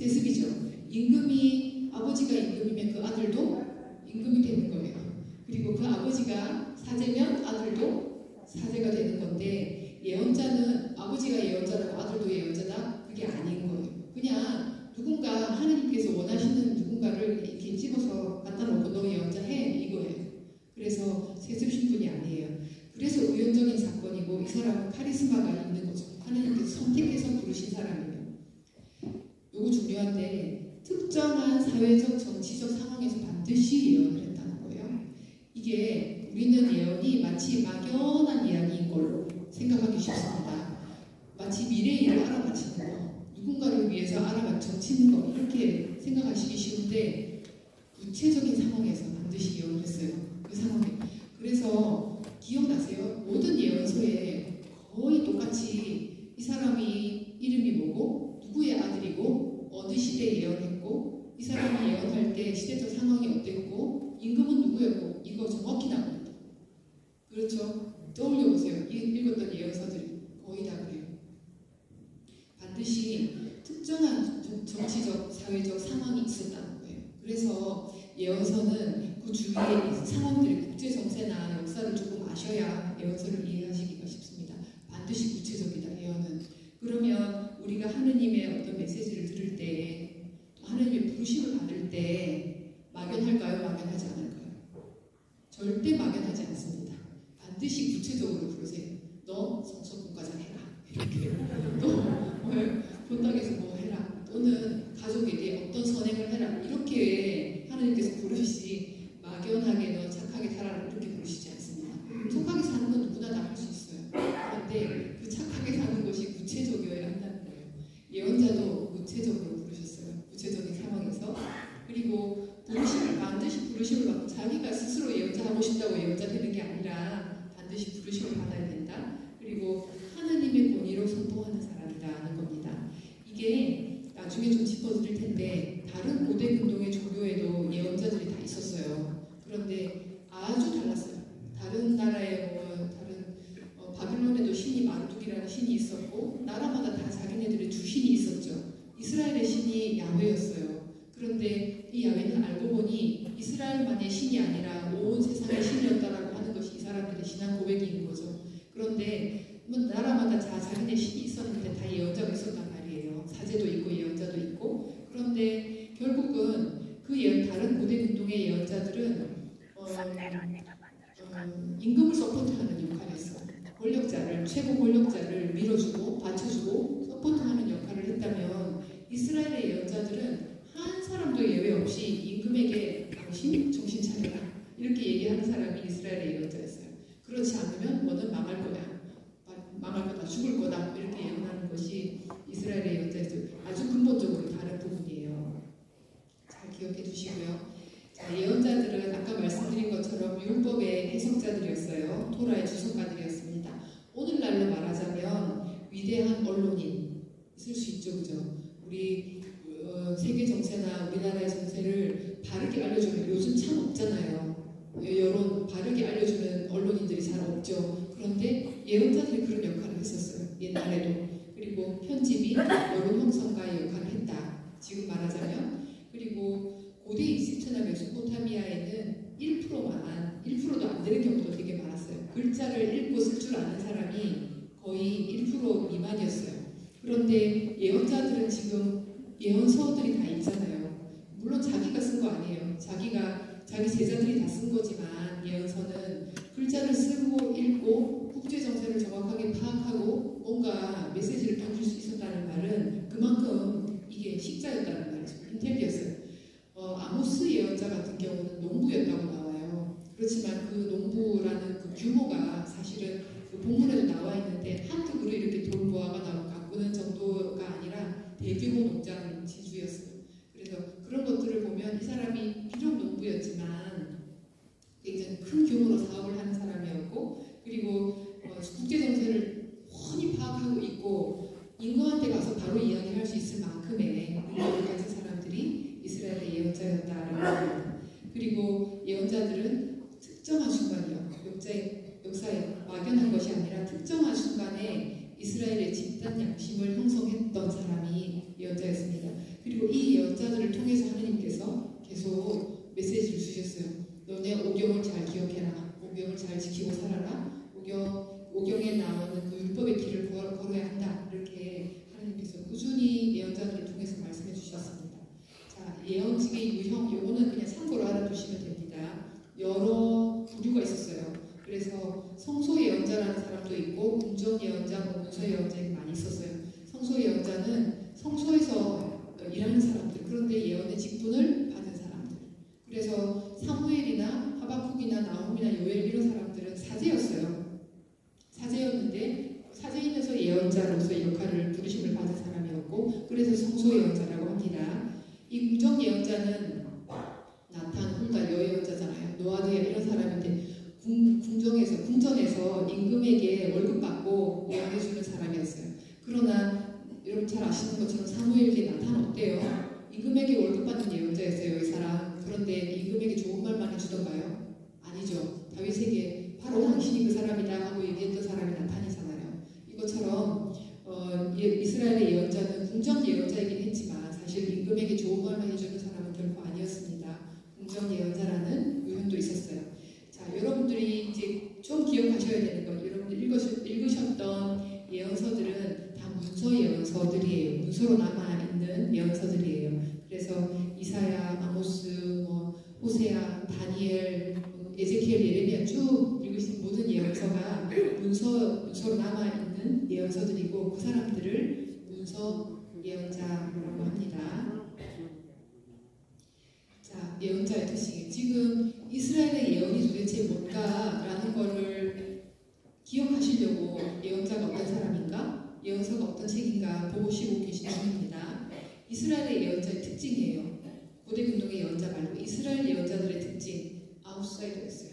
Speaker 2: 세습이죠. 아버지가 임금이면 그 아들도 임금이 되는 거예요. 그리고 그 아버지가 사제면 아들도 사제가 되는 건데, 예언자는 아버지가 예언자라고 아들도 예언자다? 그게 아닌 거예요. 그냥 누군가 하나님께서 원하시는 누군가를 이렇게 집어서 갖다 놓고 너 예언자 해 이거예요. 그래서 세습 신분이 아니에요. 그래서 우연적인 사건이고, 이 사람은 카리스마가 있는 거죠. 하나님께서 선택해서 부르신 사람이에요. 요거 중요한데, 특정한 사회적 정치적 상황에서 반드시 예언을 했다는 거예요. 이게 우리는 예언이 마치 막연한 이야기인 걸로 생각하기 쉽습니다. 마치 미래 일을 알아맞히는 거, 누군가를 위해서 정치는 거, 이렇게 생각하시기 쉬운데, 구체적인 상황에서 반드시 예언을 했어요. 그 상황에. 그래서 기억나세요? 모든 예언서에 거의 똑같이 이 사람이 이름이 뭐고 누구의 아들이고 어느 시대에 예언했고, 이 사람이 예언할 때 시대적 상황이 어땠고, 임금은 누구였고, 이거 정확히 나옵니다. 그렇죠? 떠올려보세요. 읽었던 예언서들이 거의 다 그래요. 반드시 특정한 정치적, 사회적 상황이 있었다는 거예요. 그래서 예언서는 그 주위의 상황들이, 국제 정세나 역사를 조금 아셔야 예언서를 이해하시기가 쉽습니다. 반드시 구체적이다, 예언은. 그러면 우리가 하느님의 어떤 메시지를 들을 때, 또 하느님의 부르심을 받을 때 막연할까요? 막연하지 않을까요? 절대 막연하지 않습니다. 반드시 구체적으로 부르세요. 너 성서국가장 해라. 이렇게. 너 본당에서 뭐 해라. 또는 가족에게 어떤 선행을 해라. 이렇게 하나님께서 부르시지, 막연하게 너 착하게 살아라 이렇게 부르시지 않습니다. 착하게 사는 건 누구나 다 할 수 있어요. 그런데 그 착하게 사는 것이 구체적이어야 한다는 거예요. 예언자도 구체적으로 부르셨어요. 구체적인 상황에서. 그리고 반드시 부르심을 받고, 자기가 스스로 예언자 하고 싶다고 예언자 되는 게 아니라 반드시 부르심을 받아야 된다. 그리고 하나님의 권위로 선포하는 사람이라는 겁니다. 이게 나중에 좀 짚어드릴 텐데, 다른 고대 근동의 종교에도 예언자들이 다 있었어요. 그런데 아주 달랐어요. 다른 나라에 바빌론에도 신이 마르둑이라는 신이 있었고, 나라마다 다 자기네들의 주신이 있었죠. 이스라엘의 신이 야훼였어요. 그런데 이 야훼는 알고 보니 이스라엘만의 신이 아니라 온 세상의 신이었다라고 하는 것이 이 사람들의 신앙 고백인 거죠. 그런데 나라마다 다 자기네 신이 있었는데 다 예언자가 있었단 말이에요. 사제도 있고 예언자도 있고. 그런데 결국은 다른 고대 근동의 예언자들은 임금을 서포트하는 역할을 했어요. 최고 권력자를 밀어주고 받쳐주고 서포트하는 역할을 했다면, 이스라엘의 예언자들은 한 사람도 예외 없이 임금에게 당신 정신 차려라 이렇게 얘기하는 사람이 이스라엘의 예언자였어요. 그렇지 않으면 너는 망할 거다, 죽을 거다 이렇게 예언하는 것이 이스라엘의 예언자였어요. 아주 근본적으로 다른 부분이에요. 잘 기억해 주시고요. 자, 예언자들은 아까 말씀드린 것처럼 율법의 해석자들이었어요. 토라의 주석가들이었습니다. 오늘날로 말하자면 위대한 언론인 있을 수 있죠, 그죠? 우리 세계 정세나 우리나라의 정세를 바르게 알려주는, 요즘 참 없잖아요. 여론 바르게 알려주는 언론인들이 잘 없죠. 그런데 예언자들이 그런 역할을 했었어요, 옛날에도. 그리고 편집이 여론 형성가의 역할을 했다, 지금 말하자면. 그리고 고대 이집트나 메소포타미아에는 1%도 안 되는 경우도 되게 많았어요. 글자를 읽고 쓸 줄 아는 사람이 거의 1% 미만이었어요. 그런데 예언자들은 지금 예언서들이 다 있잖아요. 물론 자기가 쓴 거 아니에요. 자기 제자들이 다 쓴 거지만, 예언서는 글자를 쓰고 읽고 국제 정세를 정확하게 파악하고 뭔가 메시지를 던질 수 있었다는 말은 그만큼 이게 식자였다는 말이죠. 인텔리였어요. 아모스 예언자 같은 경우는 농부였다고 나와요. 그렇지만 그 농부라는 그 규모가 사실은 그 본문에도 나와 있는데, 한두 그루 이렇게 돌보아가 나고 가꾸는 정도가 아니라 대규모 농장 지주였어요. 그래서 그런 것들을 보면 이 사람이 비록 농부였지만 굉장히 큰 규모로 사업을 하는 사람이었고, 그리고 국제 정세를 훤히 파악하고 있고, 임금한테 가서 바로 이야기할 수 있을 만큼의 능력을 가진 사람들이 이스라엘의 예언자였다라고 합니다. 그리고 예언자들은 특정한 순간이요, 역사에 막연한 것이 아니라 특정한 순간에 이스라엘의 집단 양심을 형성했던 사람이 예언자였습니다. 그리고 이 예언자로서의 역할을 부르심을 받은 사람이었고 그래서 성소 예언자라고 합니다. 이 궁정 예언자는 나탄, 훌다 여예언자잖아요. 노아드야 이런 사람인데 궁전에서 임금에게 월급 받고 예언해주는 사람이었어요. 그러나 여러분 잘 아시는 것처럼 사무엘기에 나탄 어때요? 임금에게 월급 받는 예언자였어요. 이 사람. 그런데 임금에게 좋은 말만 해주던가요? 아니죠. 다윗에게 바로 당신이 그 사람이다 하고 얘기했던 사람이 나탄이잖아요. 이것처럼 이스라엘의 예언자는 궁정 예언자이긴 했지만 사실 임금에게 좋은 말만 해주는 사람은 결코 아니었습니다. 궁정 예언자라는 유형도 있었어요. 자, 여러분들이 이제 좀 기억하셔야 되는 것, 여러분들 읽으셨던 예언서들은 다 문서 예언서들이에요. 문서로 남아있는 예언서들이에요. 그래서 이사야, 아모스, 호세아, 다니엘, 에제키엘, 예레미야 쭉 읽으신 모든 예언서가 문서로 남아있는 예언서들이고 그 사람들을 문서 예언자라고 합니다. 자, 예언자의 특징이 지금 이스라엘의 예언이 도대체 뭔가라는 거를 기억하시려고 예언자가 어떤 사람인가? 예언서가 어떤 책인가 보시고 계신 중입니다. 이스라엘의 예언자의 특징이에요. 고대 근동의 예언자 말고 이스라엘 예언자들의 특징, 아웃사이더였어요.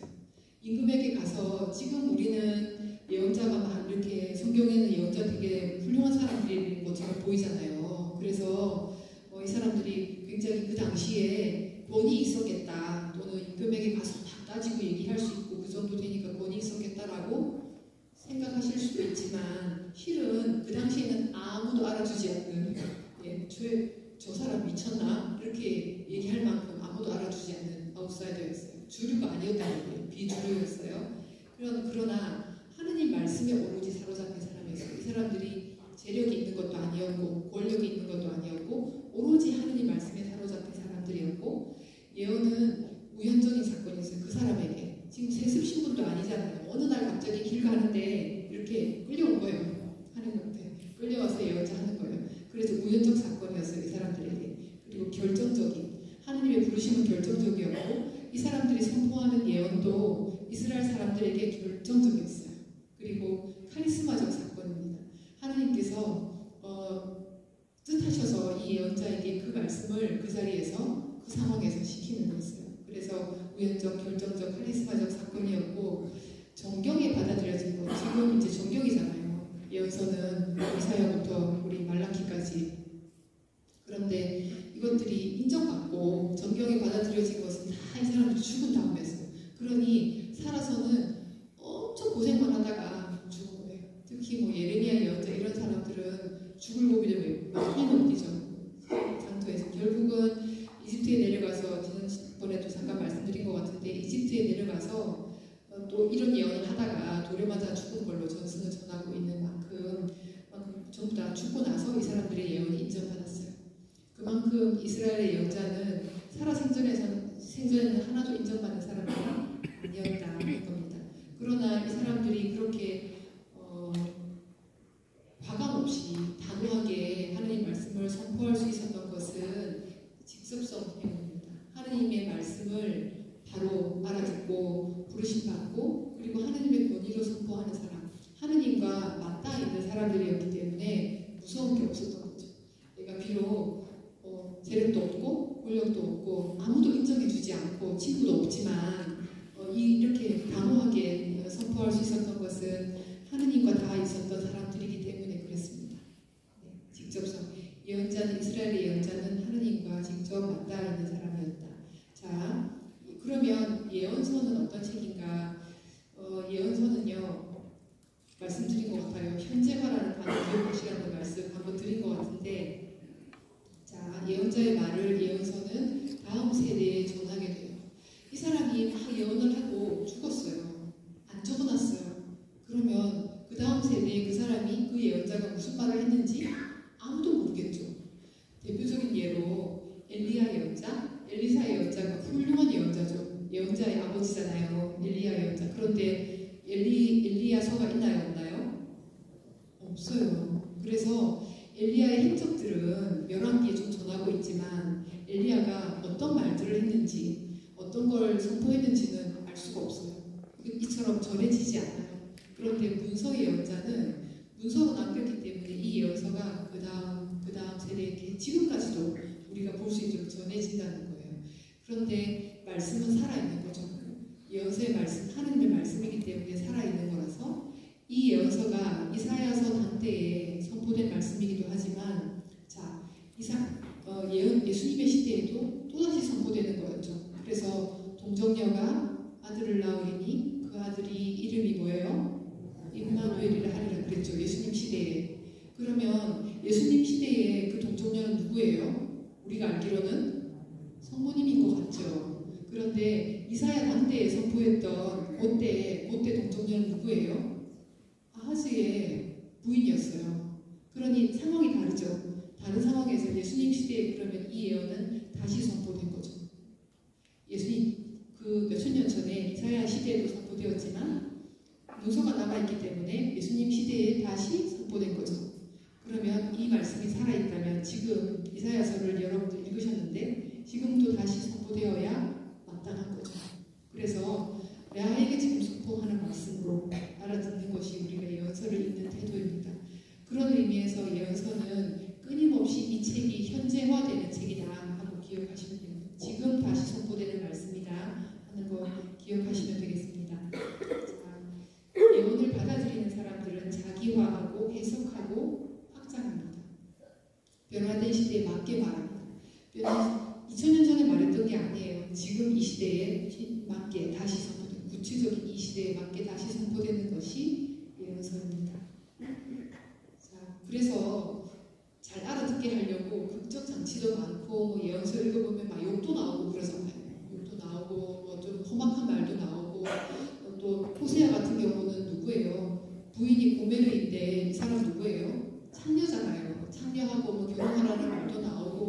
Speaker 2: 임금에게 가서 지금 우리는 예언자가 막 이렇게 성경에는 예언자 되게 훌륭한 사람들인 것처럼 보이잖아요. 그래서 이 사람들이 굉장히 그 당시에 권위 있었겠다 또는 임금에게 가서 막 따지고 얘기할 수 있고 그 정도 되니까 권위 있었겠다라고 생각하실 수도 있지만 실은 그 당시에는 아무도 알아주지 않는 저 사람 미쳤나? 이렇게 얘기할 만큼 아무도 알아주지 않는 아웃사이더였어요. 주류가 아니었다는 거예요. 비주류였어요. 그러나 하느님 말씀에 오로지 사로잡힌 사람이었어요. 이 사람들이 재력이 있는 것도 아니었고 권력이 있는 것도 아니었고 오로지 하느님 말씀에 사로잡힌 사람들이었고 예언은 우연적인 사건이었어요. 그 사람에게. 지금 세습 신분도 아니잖아요. 어느 날 갑자기 길 가는데 이렇게 끌려온 거예요. 하느님한테 끌려와서 예언자 하는 거예요. 그래서 우연적 사건이었어요. 이 사람들에게. 그리고 결정적인 하느님의 부르심은 결정적이었고 이 사람들이 선포하는 예언도 이스라엘 사람들에게 결정적이었어요. 그리고 카리스마적 사건입니다. 하느님께서 뜻하셔서 이 예언자에게 그 말씀을 그 자리에서 그 상황에서 시키는 거였어요. 그래서 우연적, 결정적, 카리스마적 사건이었고 정경에 받아들여진 거 지금 이제 정경이잖아요. 예언서는 이사야부터 우리 말라키까지. 그런데 이것들이 인정받고 정경에 받아들여진 것은 다 이 사람들이 죽은 다음에서 그러니 살아서는 엄청 고생만 하다가 죽은 거예요. 특히 예레미야 예언자 이런 사람들은 죽을 고비를 많이 넘기죠. 장터에서 결국은 이집트에 내려가서 지난번에도 잠깐 말씀드린 것 같은데 이집트에 내려가서 또 이런 예언을 하다가 도려맞아 죽은 걸로 전승을 전하고 있는 만큼 전부 다 죽고 나서 이 사람들의 예언이 인정받았어요. 그만큼 이스라엘의 예언자는 살아 생전에는 하나도 인정받는 사람이 아니었다는 겁니다. 그러나 이 사람들이 그렇게 과감 없이 단호하게 하느님 말씀을 선포할 수 있었던 것은 직접성 때문입니다. 하느님의 말씀을 바로 알아듣고 부르심받고 그리고 하느님의 권위로 선포하는 사람, 하느님과 맞닿아 있는 사람들이었기 때문에 무서운 게 없었던 거죠. 내가 비록 재력도 없고 권력도 없고 아무도 인정해주지 않고 친구도 없지만 이렇게 단호하게 선포할 수 있었던 것은 하느님과 닿아 있었던 사람들이기 때문에 그랬습니다. 직접성. 예언자는 이스라엘의 예언자는 하느님과 직접 맞닿아 있는 사람이었다. 자, 그러면 예언서는 어떤 책인가? 예언서는요. 말씀드린 것 같아요. 현재화라는 단어 기억하시라는 말씀 한번 드린 것 같은데 자, 예언자의 말을 예언서는 다음 세대에 전하게 돼요. 이 사람이 막 예언을 하고 죽었어요. 안 적어놨어요. 그러면 그 다음 세대에 그 사람이 그 예언자가 무슨 말을 했는지 아무도 모르겠죠. 대표적인 예로 엘리야 예언자, 엘리사 예언자가 훌륭한 예언자죠. 예언자의 아버지잖아요. 엘리야 예언자. 그런데 엘리야서가 있나요? 없나요? 없어요. 그래서 엘리야의 행적들은 열왕기에 좀 전하고 있지만 엘리야가 어떤 말들을 했는지 어떤 걸 선포했는지는 알 수가 없어요. 이처럼 전해지지 않아요. 그런데 문서 예언자는 문서로 남겼기 때문에 이 예언서가 그 다음 세대에게 지금까지도 우리가 볼 수 있도록 전해진다는 거예요. 그런데 말씀은 살아있는 거죠. 예언서의 말씀, 하느님의 말씀이기 때문에 살아있는 거라서 이 예언서가 이사야서 당대에 선포된 말씀이기도 하지만 자, 예수님의 시대에도 또다시 선포되는 거였죠. 그래서 동정녀가 아들을 낳으리니 그 아들이 이름이 뭐예요? 임마누엘이라 하리라 그랬죠. 예수님 시대에. 그러면 예수님 시대에 그 동정녀는 누구예요? 우리가 알기로는 성모님인 것 같죠. 그런데 이사야 당대에 선포했던 그때 동정녀는 누구예요? 아하즈의 부인이었어요. 그러니 상황이 다르죠. 다른 상황에서 예수님 시대에 그러면 이 예언은 다시 선포된 거죠. 예수님 그 몇천 년 전에 이사야 시대에도 선포되었지만 문서가 남아있기 때문에 예수님 시대에 다시 선포된 거죠. 그러면 이 말씀이 살아있다면 지금 이사야서를 여러분들 읽으셨는데 지금도 다시 선포되어야 마땅한 거죠. 그래서 레아에게 지금 선포하는 말씀으로 알아듣는 것이 우리가 예언서를 읽는 태도입니다. 그런 의미에서 예언서는 끊임없이 이 책이 현재화되는 책이다 하고 기억하시면 됩니다. 지금 다시 선포되는 말씀이다 하는 거 기억하시면 되겠습니다. 자, 예언을 받아들이는 사람들은 자기화하고 해석하고 확장합니다. 변화된 시대에 맞게 말합니다. 2000년 전에 말했던 게 아니에요. 지금 이 시대에 맞게 다시 선포되는, 구체적인 이 시대에 맞게 다시 선포되는 것이 예언서입니다. 자, 그래서 잘 알아듣게 하려고 극적 장치도 많고 예언서 읽어보면 막 욕도 나오고 그러잖아요. 욕도 나오고 뭐 좀 험악한 말도 나오고 또 호세아 같은 경우는 누구예요? 부인이 고멜르인데 이 사람 누구예요? 창녀잖아요. 창녀하고 뭐 결혼하라는 말도 나오고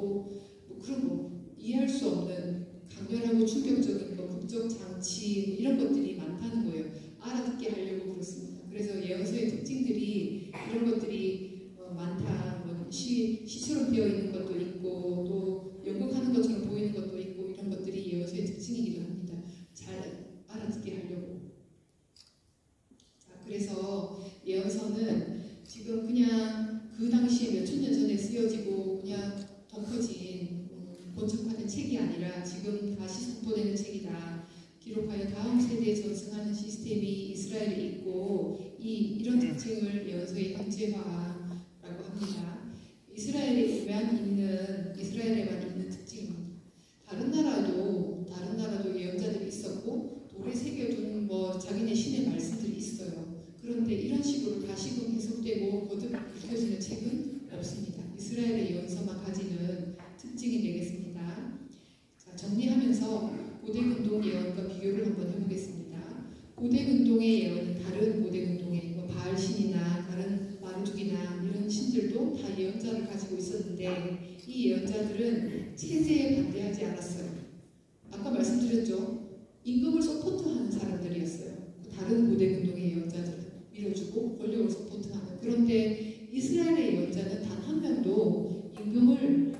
Speaker 2: 뭐 그런 거 이해할 수 없는 강렬하고 충격적인 거 극적 장치 이런 것들이 많다는 거예요. 알아듣게 하려고 그렇습니다. 그래서 예언서의 특징들이 이런 것들이 많다. 뭐 시처럼 되어 있는 것도 있고 또 연극하는 것처럼 보이는 것도 있고 이런 것들이 예언서의 특징이기도 합니다. 잘 알아듣게 하려고. 자, 그래서 예언서는 지금 그냥 그 당시에 몇천 년 전에 쓰여지고 그냥 덮어진 번쩍하는 책이 아니라 지금 다시 선포되는 책이다. 기록하여 다음 세대에 전승하는 시스템이 이스라엘에 있고 이런 특징을 예언서의 현재화라고 합니다. 이스라엘에만 있는 특징입니다. 다른 나라도 예언자들이 있었고 돌에 새겨둔 자기네 신의 말씀들이 있어요. 그런데 이런 식으로 다시금 해석되고 거듭 읽혀지는 책은 없습니다. 이스라엘의 예언서만 가지는 특징이 되겠습니다. 자, 정리하면서 고대근동 예언과 비교를 한번 해보겠습니다. 고대근동의 예언은 다른 고대근동의 바알신이나 다른 마르둑이나 이런 신들도 다 예언자를 가지고 있었는데 이 예언자들은 체제에 반대하지 않았어요. 아까 말씀드렸죠. 임금을 서포트하는 사람들이었어요. 다른 고대근동의 예언자들은 밀어주고 권력을 서포트하는. 그런데 이스라엘의 예언자는 단 한 명도 임금을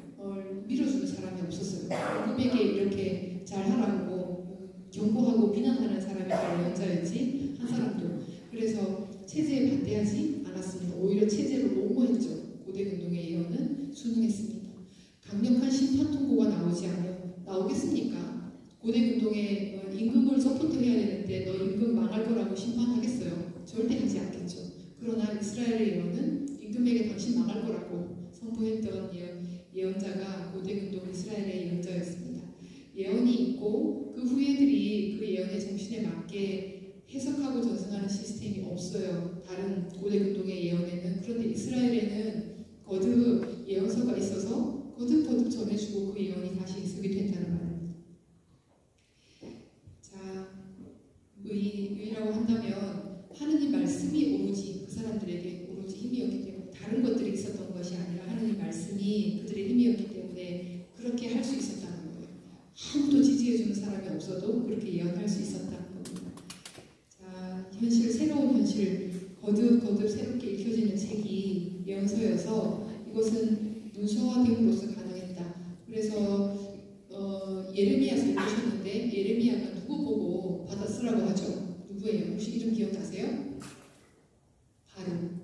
Speaker 2: 밀어주는 사람이 없었어요. 임금에게 이렇게 잘하라고 경고하고 비난하는 사람이 다 예언자였지 한 사람도. 그래서 체제에 반대하지 않았습니다. 오히려 체제를 옹호했죠. 고대근동의 예언은 순응했습니다. 강력한 심판 통고가 나오겠습니까? 고대근동에 임금을 서포트해야 되는데 너 임금 망할 거라고 심판하겠어요? 절대 하지 않겠죠. 그러나 이스라엘의 예언은 임금에게 당신 망할 거라고 선포했던 예언자가 고대근동 이스라엘의 예언자였습니다. 예언이 있고 그 후예들이 그 예언의 정신에 맞게 해석하고 전승하는 시스템이 없어요. 다른 고대근동의 예언에는. 그런데 이스라엘에는 거듭 예언서가 있어서 거듭 전해주고 그 예언이 다시 해석이 된다는 말입니다. 자, 의라고 한다면 하느님 말씀이 오로지 그 사람들에게 오로지 힘이었기 때문에 다른 것들이 있었던 것이 아니라 하느님 말씀이 그들의 힘이었기 때문에 그렇게 할 수 있었다는 거예요. 아무도 지지해주는 사람이 없어도 그렇게 예언할 수 있었다는 겁니다. 자, 새로운 현실, 거듭 새롭게 읽혀지는 책이 예언서여서 이것은 문서화됨으로써 가능했다. 그래서 예레미야서 읽으셨는데 예레미야가 누구 보고 받아 쓰라고 하죠? 누구예요? 혹시 이름 기억나세요? 바룩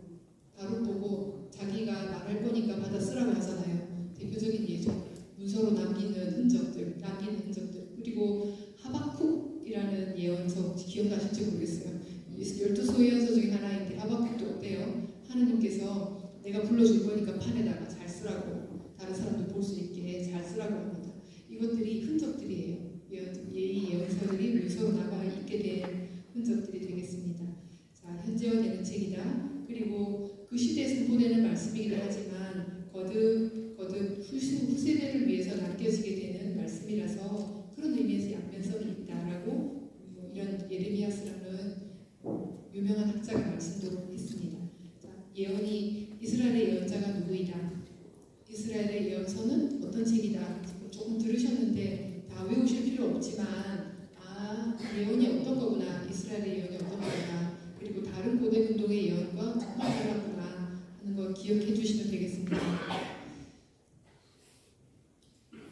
Speaker 2: 벽판에다가 잘 쓰라고, 다른 사람도 볼 수 있게 잘 쓰라고 합니다. 이것들이 흔적들이에요. 예의 예언서들이 문서로 남아 있게 된 흔적들이 되겠습니다. 자, 현재화되는 책이다. 그리고 그 시대에 선포되는 말씀이기도 하지만 거듭 후세대를 위해서 남겨지게 되는 말씀이라서 그런 의미에서 양면성이 있다라고 이런 예레미야스라는 유명한 학자가 말씀도 했습니다. 자, 예언이 이스라엘의 예언자가 누구이다. 이스라엘의 예언서는 어떤 책이다. 지금 조금 들으셨는데 다 외우실 필요 없지만 예언이 어떤 거구나. 이스라엘의 예언이 어떤 거구나. 그리고 다른 고대 운동의 예언과 정말 달랐구나 하는 걸 기억해 주시면 되겠습니다.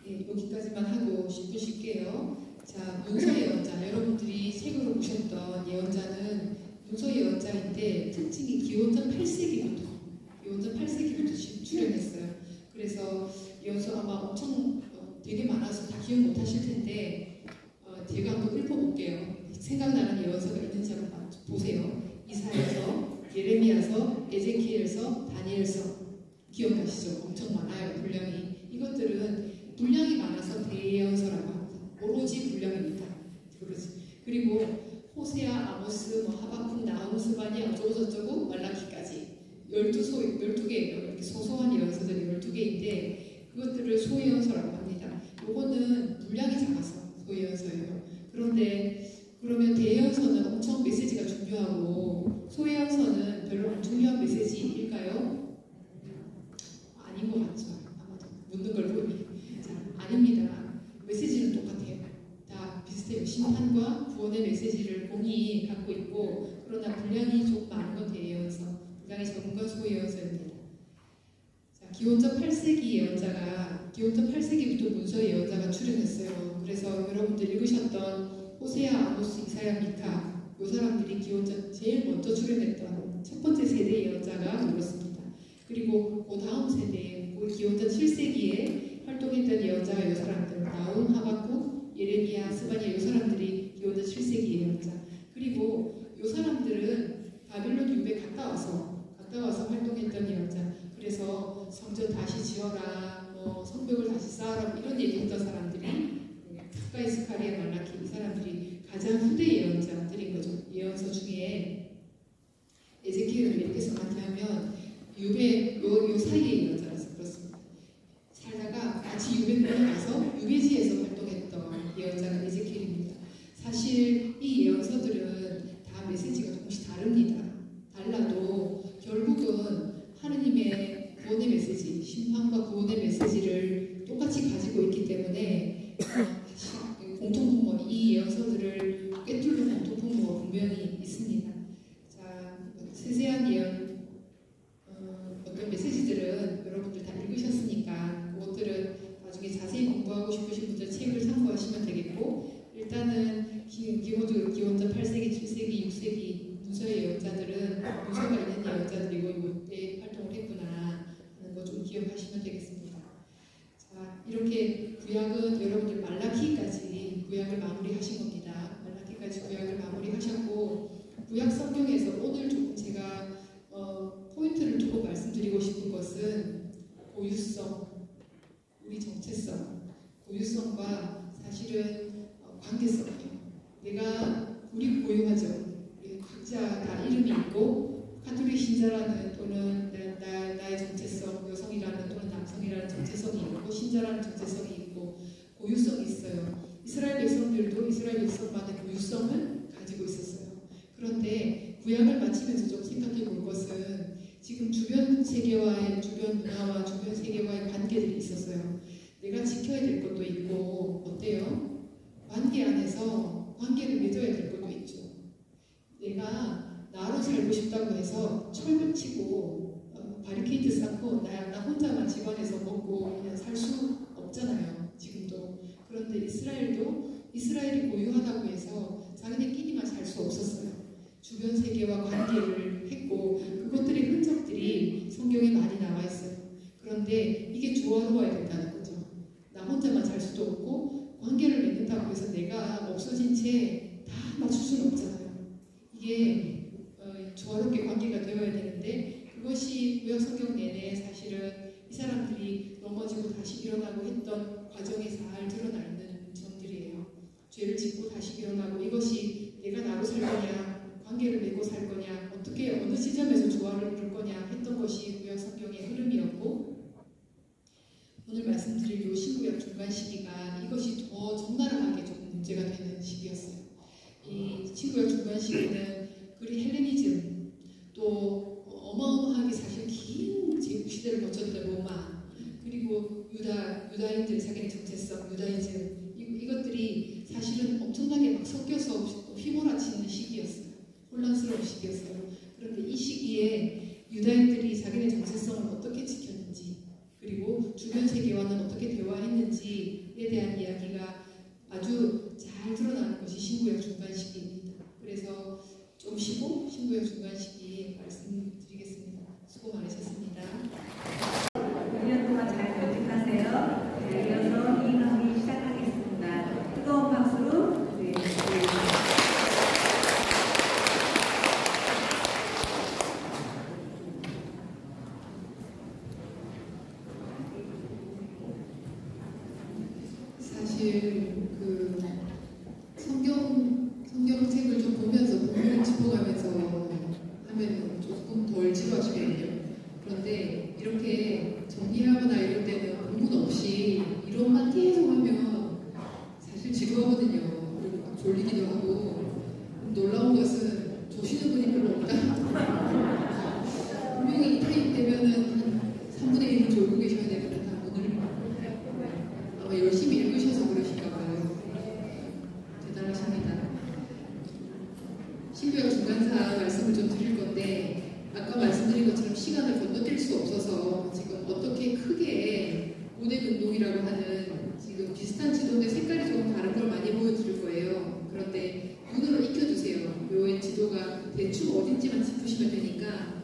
Speaker 2: 네, 여기까지만 하고 10분 쉴게요. 자, 문서 예언자. 여러분들이 책으로 보셨던 예언자는 문서 예언자인데 특징이 기원전 8세기부터 출연했어요. 그래서 예언서 아마 엄청 되게 많아서 다 기억 못 하실 텐데 제가 한번 읊어볼게요. 생각나는 예언서가 있는지 한번 보세요. 이사야서, 예레미야서, 에제키엘서, 다니엘서 기억나시죠? 엄청 많아요. 분량이. 이것들은 분량이 많아서 대예언서라고 합니다. 오로지 분량입니다. 그리고 호세아, 아모스, 하박국, 나훔, 스바냐 어쩌고저쩌고 말라기까지 12개예요. 이렇게 소소한 예언서들이 12개인데 그것들을 소예언서라고 합니다. 요거는 분량이 작아서 소예언서예요. 그런데 그러면 대예언서는 엄청 메시지가 중요하고 소예언서는 별로 안 중요한 메시지일까요? 아닌 것 같죠. 아마도 묻는 걸 보니. 자, 아닙니다. 메시지는 똑같아요. 다 비슷해요. 심판과 구원의 메시지를 공히 갖고 있고 그러나 분량이 좀 많은 건 대예언서, 분량이 적은 건 소예언서입니다. 자, 기원전 8세기부터 문서 예언자가 출연했어요. 그래서 여러분들 읽으셨던 호세아, 아모스, 이사야, 미카 이 사람들이 기원전 제일 먼저 출연했던 첫 번째 세대 예언자가 그렇습니다. 그리고 그 다음 세대, 기원전 7세기에 활동했던 예언자가 이 사람들, 나훔, 하박국, 예레미야, 스바냐 이 사람들이 기원전 7세기 예언자. 그리고 이 사람들은 바빌론 유배 갔다 와서 활동했던 예언자. 그래서 성전 다시 지어라, 성벽을 다시 쌓아라 이런 얘기했던 사람들이 가까이 스가랴, 말라키 이 사람들이 가장 후대 예언자들인 거죠. 예언서 중에 에제키엘을 이렇게 써놨냐면 유배 요 사이의 예언자라서 그렇습니다. 살다가 같이 유배 가서 유배지에서 활동했던 예언자가 에제키엘입니다. 사실 이 예언서들은 다 메시지가 조금씩 다릅니다. 달라도 결국은 하느님의 구원의 메시지, 심판과 구원의 메시지를 똑같이 가지고 있기 때문에 공통분모, 이 예언서들을 꿰뚫는 공통분모가 분명히 있습니다. 자, 세세한 예언, 어떤 메시지들은 여러분들 다 읽으셨으니까 그것들은 나중에 자세히 공부하고 싶으신 분들 책을 참고하시면 되겠고 일단은 기본적으로 기원전 8세기, 7세기, 6세기 문서의 예언자들은 문서가 있는 예언자들이고 이때 활동을 했구나 하는 거 좀 기억하시면 되겠습니다. 자, 이렇게 구약은 여러분들 말라키까지 구약을 마무리하신 겁니다. 말라키까지 구약을 마무리하셨고 구약 성경에서 오늘 조금 제가 포인트를 두고 말씀드리고 싶은 것은 고유성, 우리 정체성, 고유성과 사실은 관계성이에요. 우리 고유하죠. 우리 각자 다 이름이 있고 카톨릭 신자라는 또는 나의 정체성, 여성이라는 또는 남성이라는 정체성이 있고 신자라는 정체성이 있고 고유성이 있어요. 이스라엘 백성들도 이스라엘 백성만의 고유성을 가지고 있었어요. 그런데 구약을 마치면서 좀 생각해 볼 것은 지금 주변 세계와의 주변 문화와 주변 세계와의 관계들이 있었어요. 내가 지켜야 될 것도 있고 어때요? 관계 안에서 관계를 맺어야 될 것도 있죠. 내가 나로 살고 싶다고 해서 철벽 치고 바리케이트 쌓고 나 혼자만 집안에서 먹고 그냥 살 수 없잖아요. 지금도. 그런데 이스라엘이 고유하다고 해서 자기네끼리만 살 수 없었어요. 주변 세계와 관계를 했고 그것들의 흔적들이 성경에 많이 나와 있어요. 그런데 이게 조화로워야 된다는 거죠. 나 혼자만 살 수도 없고 관계를 맺는다고 해서 내가 없어진 채 다 맞출 수는 없잖아요. 이게 조화롭게 관계가 되어야 되는데 이것이 구약 성경 내내 사실은 이 사람들이 넘어지고 다시 일어나고 했던 과정에 잘 드러나 있는 점들이에요. 죄를 짓고 다시 일어나고 이것이 내가 나로 살 거냐, 관계를 맺고 살 거냐, 어떻게 어느 시점에서 조화를 이룰 거냐 했던 것이 구약 성경의 흐름이었고, 오늘 말씀드릴 요 신구약 중간 시기가 이것이 더 적나라하게 조금 문제가 되는 시기였어요. 이 신구약 중간 시기는 그리 헬레니즘, 또 어마어마하게 사실 긴 제국 시대를 거쳤던 로마, 그리고 유다인들의 자기의 정체성, 유다이즘, 이것들이 사실은 엄청나게 막 섞여서 휘몰아치는 시기였어요. 혼란스러운 시기였어요. 그런데 이 시기에 유다인들이 자기네 정체성을 어떻게 지켰는지, 그리고 주변 세계와는 어떻게 대화했는지에 대한 이야기가 아주 잘 드러나는 것이 신구약 중간 시기입니다. 그래서 좀 쉬고 신구약 중간 시기 말씀드리겠습니다. 수고 많으셨습니다.
Speaker 3: 1년 동안 잘 교직하세요. 네, 이어서 이 강의 시작하겠습니다. 뜨거운 박수로. 네.
Speaker 2: 사실 그 성경책을 좀 보면서 본문을 짚어가면서 하면 조금 덜 지루하시거든요. 그런데 이렇게 정리하거나 이럴 때는 본문 없이 이론만 계속 하면 사실 지루하거든요. 그리고 막 졸리기도 하고. 놀라운 것은 조시는 분이 별로 없다. 분명히 이 타임 되면은 한 3분의 1은 졸고 계셔야 되거든요. 오늘 아마 열심히 읽으셔서 그러실까 봐요. 대단하십니다. 신구약 중간사 말씀을 좀 드릴 건데, 아까 말씀드린 것처럼 시간을 건너뛸 수 없어서 지금 어떻게 크게 고대근동이라고 하는 지금 비슷한 지도인데 색깔이 조금 다른 걸 많이 보여드릴 거예요. 그런데 눈으로 익혀주세요. 요 지도가 대충 어딘지만 짚으시면 되니까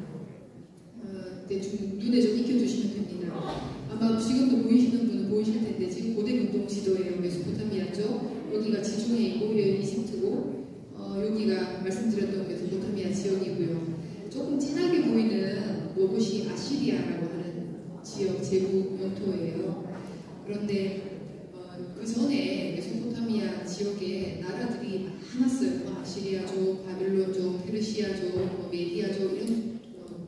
Speaker 2: 대충 눈에 좀 익혀주시면 됩니다. 아마 지금도 보이시는 분은 보이실 텐데 지금 고대근동 지도예요. 메소포타미아 쪽. 여기가 지중해 있고 여기 이집트고, 여기가 말씀드렸던 메소포타미아 지역이고요. 조금 진하게 보이는 이곳이 아시리아라고 하는 지역 제국 영토예요. 그런데 그 전에 메소포타미아 지역에 나라들이 많았어요. 아시리아족, 바빌론족, 페르시아족, 메디아족 이런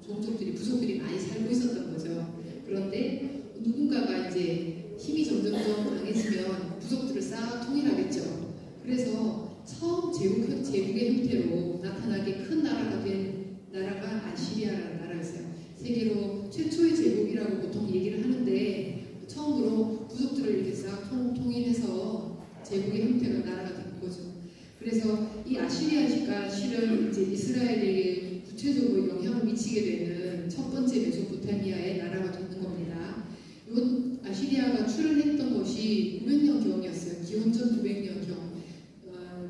Speaker 2: 종족들이, 부족들이 많이 살고 있었던 거죠. 그런데 누군가가 이제 힘이 점점점 강해지면 부족들을 싹 통일하겠죠. 그래서 처음 제국의 형태로 나타나게 큰 나라가 된 나라가 아시리아라는 나라였어요. 세계로 최초의 제국이라고 보통 얘기를 하는데, 처음으로 부족들을 이렇게 싹 통일해서 제국의 형태가 나라가 된 거죠. 그래서 이 아시리아가 실은 이제 이스라엘에게 구체적으로 영향을 미치게 되는 첫 번째 메소포타미아의 나라가 되는 겁니다. 이건 아시리아가 출현했던 것이 900년경이었어요. 기원전 900년경.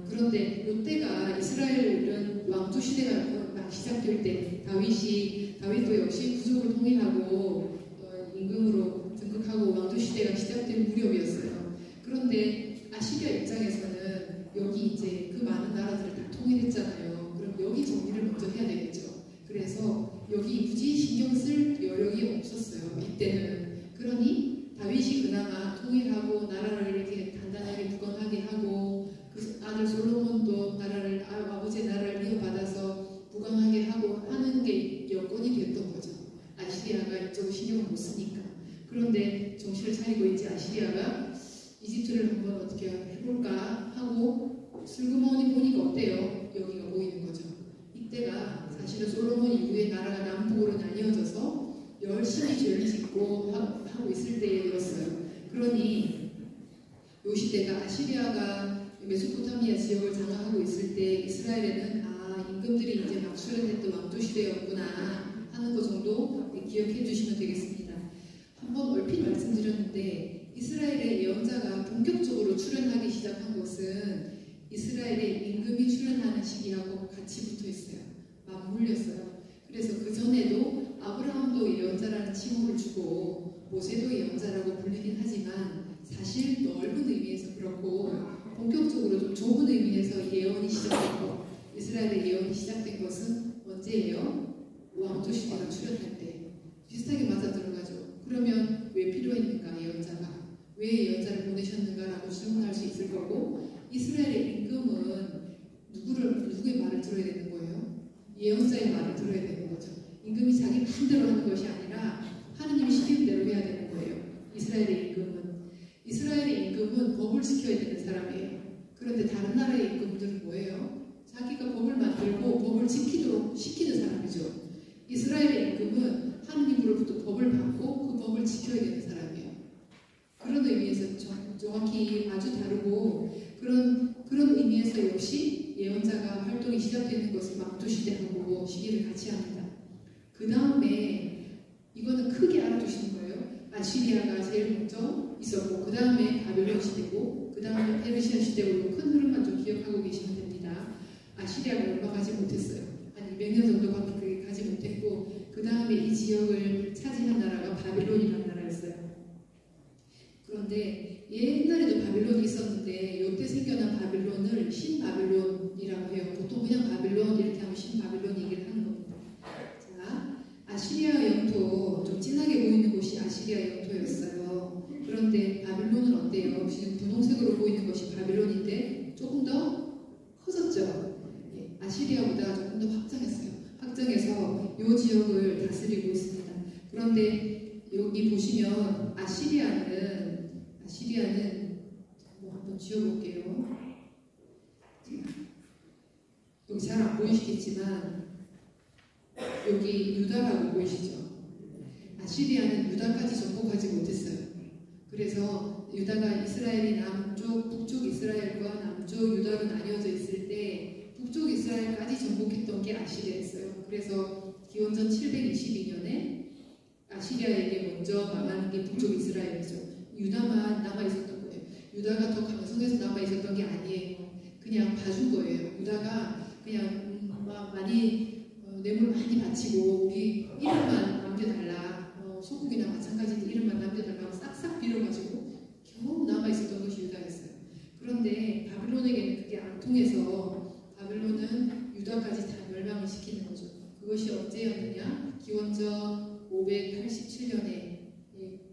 Speaker 2: 그런데 이때가 이스라엘은 왕조 시대가 막 시작될 때, 다윗도 역시 부족을 통일하고 임금으로 등극하고 왕조 시대가 시작된 무렵이었어요. 그런데 아시리아 입장에서는 여기 이제 그 많은 나라들을 다 통일했잖아요. 그럼 여기 정리를 먼저 해야 되겠죠. 그래서 여기 굳이 신경 쓸 여력이 없었어요. 이때는. 그러니 다윗이 그나마 통일하고 나라를 이렇게 단단하게 굳건하게 하고, 그 아들 솔로몬도 아버지의 나라를 이어받아서 굳건하게 하고 하는 게 여건이 됐던 거죠. 아시리아가 이쪽을 신경을 못 쓰니까. 그런데 정신을 차리고 있지 아시리아가 이집트를 한번 어떻게 해볼까 하고 슬그머니 보니까 어때요? 여기가 보이는 거죠. 이때가 사실은 솔로몬 이후에 나라가 남북으로 나뉘어져서 열심히 죄를 짓고 하고 있을 때였어요. 그러니 이 시대가 아시리아가 메소포타미아 지역을 장악하고 있을 때 이스라엘에는 임금들이 이제 막 출현했던 왕조 시대였구나 하는 것 정도 기억해 주시면 되겠습니다. 한번 얼핏 말씀드렸는데 이스라엘의 예언자가 본격적으로 출현하기 시작한 것은 이스라엘의 임금이 출현하는 시기하고 같이 붙어 있어요. 맞물렸어요. 그래서 그 전에도 아브라함도 예언자라는 칭호를 주고 모세도 예언자라고 불리긴 하지만 사실 넓은 의미에서 그렇고 본격적으로 좀 좁은 의미에서 예언이 시작됐고 이스라엘의 예언이 시작된 것은 언제예요? 왕조 시대가 출현할 때. 비슷하게 맞아 들어가죠. 그러면 왜 필요했는가 예언자가? 왜 예언자를 보내셨는가라고 질문할 수 있을 거고 이스라엘의 임금은 누구의 말을 들어야 되는 거예요? 예언자의 말을 들어야 되는 거죠. 임금이 자기 마음대로 하는 것이 아니라 하느님이 시키는 대로 해야 되는 거예요. 이스라엘의 임금은 법을 지켜야 되는 사람이에요. 그런데 다른 나라의 임금들은 뭐예요? 자기가 법을 만들고 법을 지키도록 시키는 사람이죠. 이스라엘의 임금은 하느님으로부터 법을 받고 그 법을 지켜야 되는 사람이에요. 그런 의미에서 정확히 아주 다르고 그런 의미에서 역시 예언자가 활동이 시작되는 것을 막두시대하고 시기를 같이 합니다. 그 다음에 이거는 크게 알아두시는 거예요. 아시리아가 제일 먼저 있었고 그 다음에 바벨론 시대고 그 다음에 페르시아 시대고 큰 흐름만 좀 기억하고 계시면 됩니다. 아시리아가 얼마 가지 못했어요. 한 200년 정도밖에 가지 못했고 그 다음에 이 지역을 차지한 나라가 바벨론이라는 나라였어요. 그런데 옛날에도 바벨론이 있었는데 이때 생겨난 바벨론을 신바벨론이라고 해요. 보통 그냥 바벨론 이렇게 하면 신바벨론 얘기를 하는 겁니다. 자, 아시리아 영토 좀 진하게 보이는 곳이 아시리아 영토였어요. 그런데 바벨론은 어때요? 지금 분홍색으로 보이는 것이 바벨론인데 조금 더 커졌죠. 아시리아보다 조금 더 확장해서 이 지역을 다스리고 있습니다. 그런데 여기 보시면 아시리아는 한번 지워볼게요. 여기 잘 안 보이시겠지만 여기 유다라고 보이시죠? 아시리아는 유다까지 정복하지 못했어요. 그래서 유다가 이스라엘이 남쪽, 북쪽 이스라엘과 남쪽 유다로 나뉘어져 있을 때 북쪽 이스라엘까지 정복했던 게 아시리아였어요. 그래서 기원전 722년에 아시리아에게 먼저 망하는 게 북쪽 이스라엘이죠. 유다만 남아있었던 거예요. 유다가 더 강성해서 남아있었던 게 아니에요. 그냥 봐준 거예요. 유다가 그냥 많이 뇌물 많이 바치고 우리 이름만 남겨달라. 소국이나 마찬가지로 이름만 남겨달라고 싹싹 빌어가지고 겨우 남아있었던 것이 유다였어요. 그런데 바벨론에게는 그게 안 통해서 바벨론은 유다까지 다 멸망을 시키는 거죠. 그것이 언제였느냐? 기원전 587년에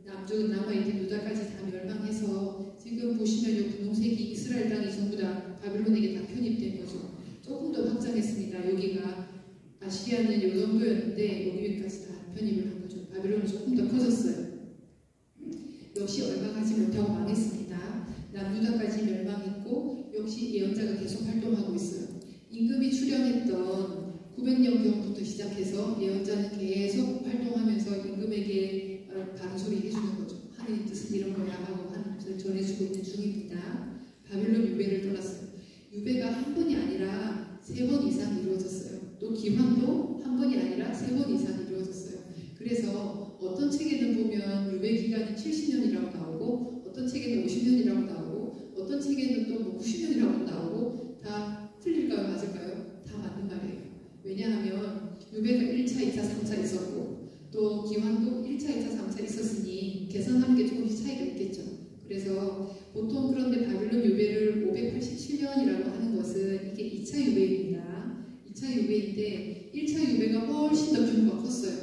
Speaker 2: 남쪽은 남아있던 유다까지 다 멸망해서 지금 보시면 이 분홍색이 이스라엘 땅이 전부 다 바벨론에게 다 편입된 거죠. 조금 더 확장했습니다. 여기가 아시리아는 이 정도였는데 여기까지 다 편입을 한 거죠. 바벨론은 조금 더 커졌어요. 역시 얼마 가지 못하고 망했습니다. 남유다까지 멸망했고 역시 예언자가 계속 활동하고 있어요. 임금이 출현했던 900년경부터 시작해서 예언자는 계속 활동하면서 임금에게 바른 소리 해주는 거죠. 하느님 뜻은 이런 거야 하고 하나님 뜻을 전해주고 있는 중입니다. 바벨론 유배를 떠났어요. 유배가 한 번이 아니라 3번 이상 이루어졌어요. 또 기환도 한 번이 아니라 3번 이상 이루어졌어요. 그래서 어떤 책에는 보면 유배 기간이 70년이라고 나오고 어떤 책에는 50년이라고 나오고 어떤 책에는 또 90년이라고 나오고 다 틀릴까요? 맞을까요? 다 맞는 말이에요. 왜냐하면 유배가 1차, 2차, 3차 있었고 또 기환도 1차, 2차, 3차 있었으니 계산하는 게 조금씩 차이가 있겠죠. 그래서 보통 그런데 바벨론 유배를 587년이라고 하는 것은 이게 2차 유배입니다. 2차 유배인데 1차 유배가 훨씬 더 규모가 컸어요.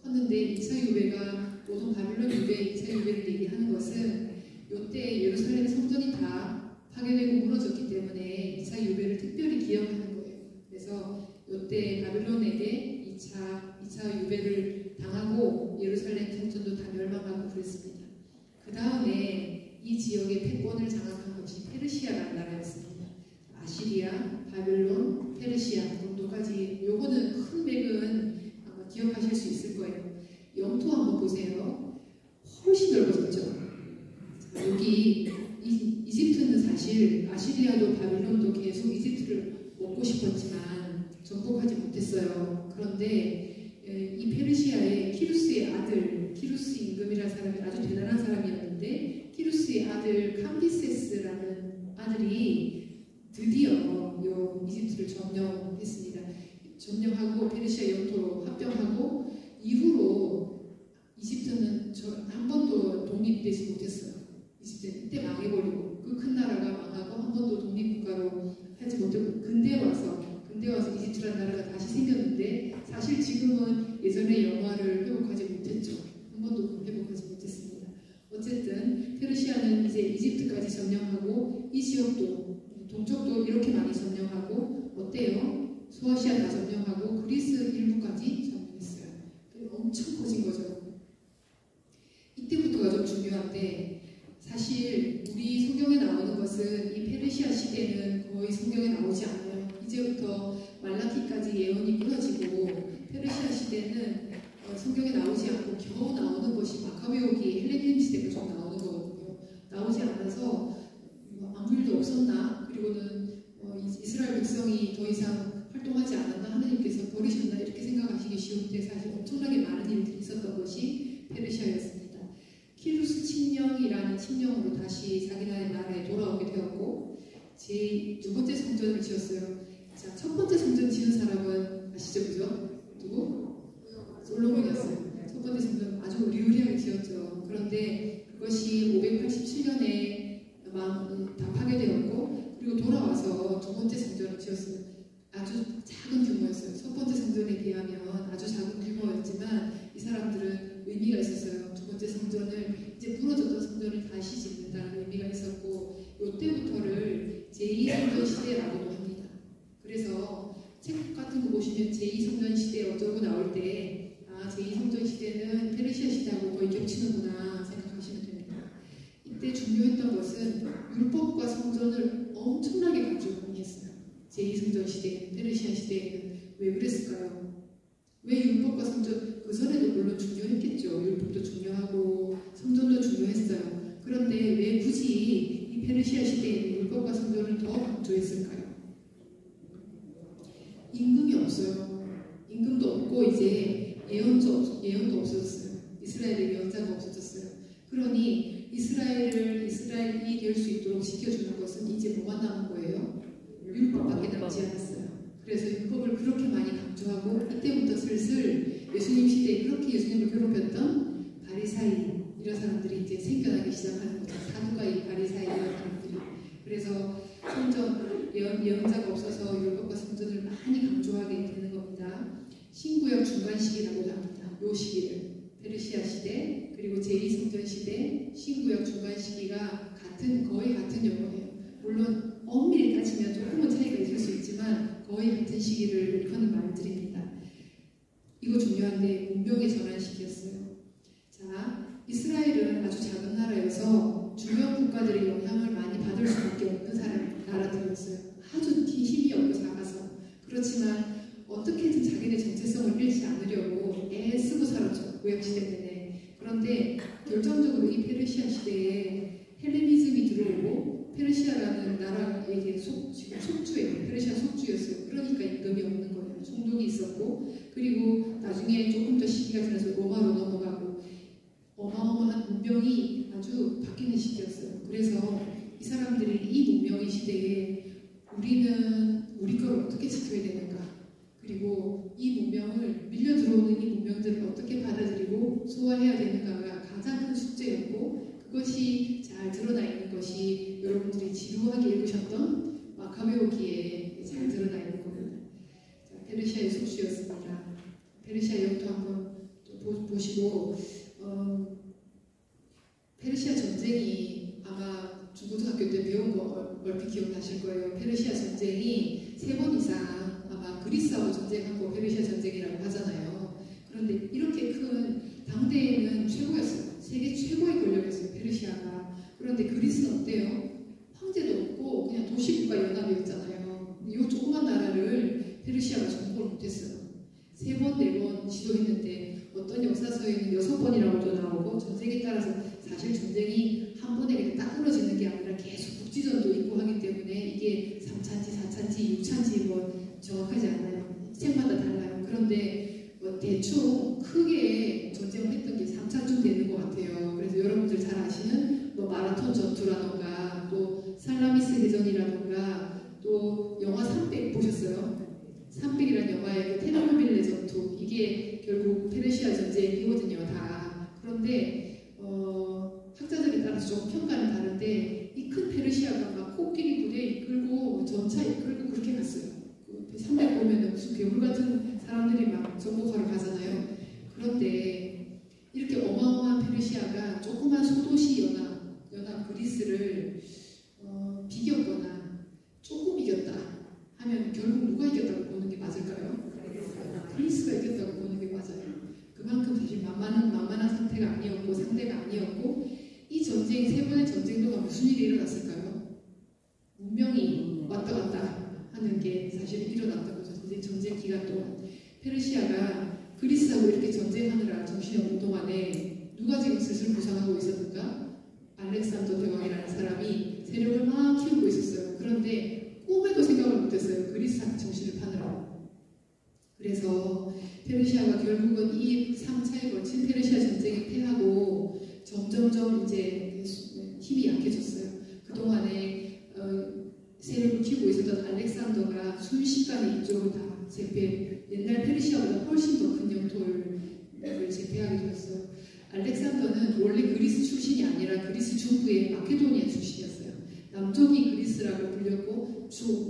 Speaker 2: 컸는데 2차 유배가 보통 바벨론 유배, 2차 유배를 얘기하는 것은 이때 예루살렘 성전이 다 파괴되고 무너졌기 때문에 2차 유배를 특별히 기억하는 거예요. 그래서 이때 바벨론에게 2차 유배를 당하고 예루살렘 성전도 다 멸망하고 그랬습니다. 그 다음에 이 지역의 패권을 장악한 것이 페르시아라는 나라였습니다. 아시리아, 바벨론, 페르시아 정도까지 요거는 큰 맥은 아마 기억하실 수 있을 거예요. 영토 한번 보세요. 훨씬 넓어졌죠. 여기 이집트는 사실 아시리아도 바벨론도 계속 이집트를 먹고 싶었지만 정복하지 못했어요. 그런데 이 페르시아의 키루스의 아들, 키루스 임금이라는 사람이 아주 대단한 사람이었는데 키루스의 아들 캄비세스라는 아들이 드디어 요 이집트를 점령했습니다. 점령하고 페르시아 영토로 합병하고 이후로 이집트는 한 번도 독립되지 못했어요. 이집트는 이때 망해버리고 그 큰 나라가 망하고 한 번도 독립국가로 하지 못하고 근대에 와서 이집트라는 나라가 다시 생겼는데 사실 지금은 예전의 영화를 회복하지 못했죠. 지역도 동쪽도 이렇게 많이 점령하고 어때요? 소아시아 다 점령하고 그리스 일부까지 점령했어요. 엄청 커진 거죠. 이때부터가 좀 중요한데 사실 우리 성경에 나오는 것은 이 페르시아 시대는 거의 성경에 나오지 않아요. 이제부터 말라기까지 예언이 끊어지고 페르시아 시대는 성경에 나오지 않고 겨우 나오는 것이 마카베오기 헬레니즘 시대가 좀 나오는 거거든요. 나오지 않아서 아무 일도 없었나? 그리고는 이스라엘 백성이 더 이상 활동하지 않았나? 하나님께서 버리셨나? 이렇게 생각하시기 쉬운데 사실 엄청나게 많은 일들이 있었던 것이 페르시아였습니다. 키루스 칙령이라는 칙령으로 다시 자기네 나라에 돌아오게 되었고 제 두 번째 성전을 지었어요. 자, 첫 번째 성전 지은 사람은 아시죠? 그죠? 누구? 솔로몬이었어요. 첫 번째 성전 아주 의리의리하게 지었죠. 그런데 그것이 587년에 다 파괴되었고 그리고 돌아와서 두 번째 성전을 지었어요. 아주 작은 규모였어요. 첫 번째 성전에 비하면 아주 작은 규모였지만 이 사람들은 의미가 있었어요. 두 번째 성전을 이제 무너졌던 성전을 다시 짓는다는 의미가 있었고 이때부터를 제2성전 시대라고도 합니다. 그래서 책 같은 거 보시면 제2성전 시대 어쩌고 나올 때 제2성전 시대는 페르시아 시대하고 거의 겹치는구나 생각하시면 됩니다. 이때 중요했던 것은 율법과 성전을 엄청나게 강조했어요. 제2성전 시대, 페르시아 시대에는 왜 그랬을까요? 왜 율법과 성전, 그 전에도 물론 중요했겠죠. 율법도 중요하고 성전도 중요했어요. 그런데 왜 굳이 이 페르시아 시대에는 율법과 성전을 더 강조했을까요? 임금이 없어요. 임금도 없고 이제 예언도 없어졌어요. 이스라엘의 예언자가 없어졌어요. 그러니 이스라엘이 될 수 있도록 지켜주는 것은 이제 뭐가 남은 거예요? 율법밖에 남지 않았어요. 그래서 율법을 그렇게 많이 강조하고 이때부터 슬슬 예수님 시대에 그렇게 예수님을 괴롭혔던 바리사이 이런 사람들이 이제 생겨나기 시작하는 거죠. 사두가이 바리사이 이런 사람들이. 그래서 성전 예언자가 없어서 율법과 성전을 많이 강조하게 되는 겁니다. 신구약 중간 시기라고 합니다. 요 시기를 페르시아 시대 그리고 제2성전 시대 신구약 중간 시기가 거의 같은 용어예요. 물론 엄밀히 따지면 조금은 차이가 있을 수 있지만 거의 같은 시기를 일컫는 말들입니다. 이거 중요한데 문명의 전환 시기였어요. 자, 이스라엘은 아주 작은 나라여서 주변 국가들의 영향을 많이 받을 수밖에 없는 나라들이었어요. 아주 힘이 없고 작아서. 그렇지만 어떻게든 자기네 정체성을 잃지 않으려고 애쓰고 살았죠. 구약시대 내내. 그런데 결정적으로 이 페르시아 시대에 헬레니즘이 들어오고 페르시아라는 나라에게 속주예요. 페르시아 속주였어요. 그러니까 임금이 없는 거예요. 총독이 있었고 그리고 나중에 조금 더 시기가 지나서 로마로 넘어가고 어마어마한 문명이 아주 바뀌는 시기였어요. 그래서 이 사람들이 이 문명의 시대에 우리는 우리 걸 어떻게 지켜야 되는가 그리고 이 문명을 밀려 들어오는 이 문명들을 어떻게 받아들이고 소화해야 되는가가 가장 큰 숙제였고 그것이 잘 드러나 있는 것이 여러분들이 지루하게 읽으셨던 마카베오기에 잘 드러나 있는 겁니다. 자, 페르시아의 속주였습니다. 페르시아 영토 한번 또 보시고 페르시아 전쟁이 아마 중고등학교 때 배운 거 얼핏 기억나실 거예요. 페르시아 전쟁이 3번 이상 아마 그리스하고 전쟁하고 페르시아 전쟁이라고 하잖아요. 그런데 이렇게 큰 당대에는 최고였어요. 세계 최고의 권력이었어요. 페르시아가. 그런데 그리스는 어때요? 황제도 없고 그냥 도시국가 연합이었잖아요. 이 조그만 나라를 페르시아가 정복을 못했어요. 3번, 4번 시도했는데 어떤 역사서에는 6번이라고도 나오고 전쟁에 따라서 사실 전쟁이 한 번에 그냥 딱 끊어지는 게 아니라 계속 국지전도 있고 하기 때문에 이게 3차인지 4차인지 6차인지 뭐 정확하지 않아요. 책마다 달라요. 그런데 대충 크게 전쟁을 했던 게 3차쯤 되는 것 같아요. 그래서 여러분들 잘 아시는 뭐 마라톤 전투라던가 또 살라미스 대전이라던가 또 영화 300 보셨어요? 300이라는 영화의 그 테르노빌레 전투 이게 결국 페르시아 전쟁이거든요. 다. 그런데 학자들에 따라서 조금 평가는 다른데 이 큰 페르시아가 막 코끼리 부대 이끌고 전차 이끌고 그렇게 갔어요. 300 보면은 무슨 괴물 같은 사람들이 막 정복하러 가잖아요. 그런데 이렇게 어마어마한 페르시아가 조그만 소도시 연합 그리스를 비겼거나 무슨 일이 일어났을까요? 문명이 왔다 갔다 하는 게 사실 일어났다고 전쟁 기간 동안 페르시아가 그리스하고 이렇게 전쟁하느라 정신없는 동안에 누가 지금 슬슬 부상하고 있었는가? 알렉산더 대왕이라는 사람이 세력을 막 키우고 있었어요. 그런데 꿈에도 생각을 못했어요. 그리스한테 정신을 파느라고. 그래서 페르시아가 결국은 이 3차에 걸친 페르시아 전쟁에 패하고 점점점 이제 힘이 약해졌어요. 그동안에 세력을 키우고 있었던 알렉산더가 순식간에 이쪽으로 다 제패, 옛날 페르시아보다 훨씬 더 큰 영토를 제패하게 되었어요. 알렉산더는 원래 그리스 출신이 아니라 그리스 중부의 마케도니아 출신이었어요. 남쪽이 그리스라고 불렸고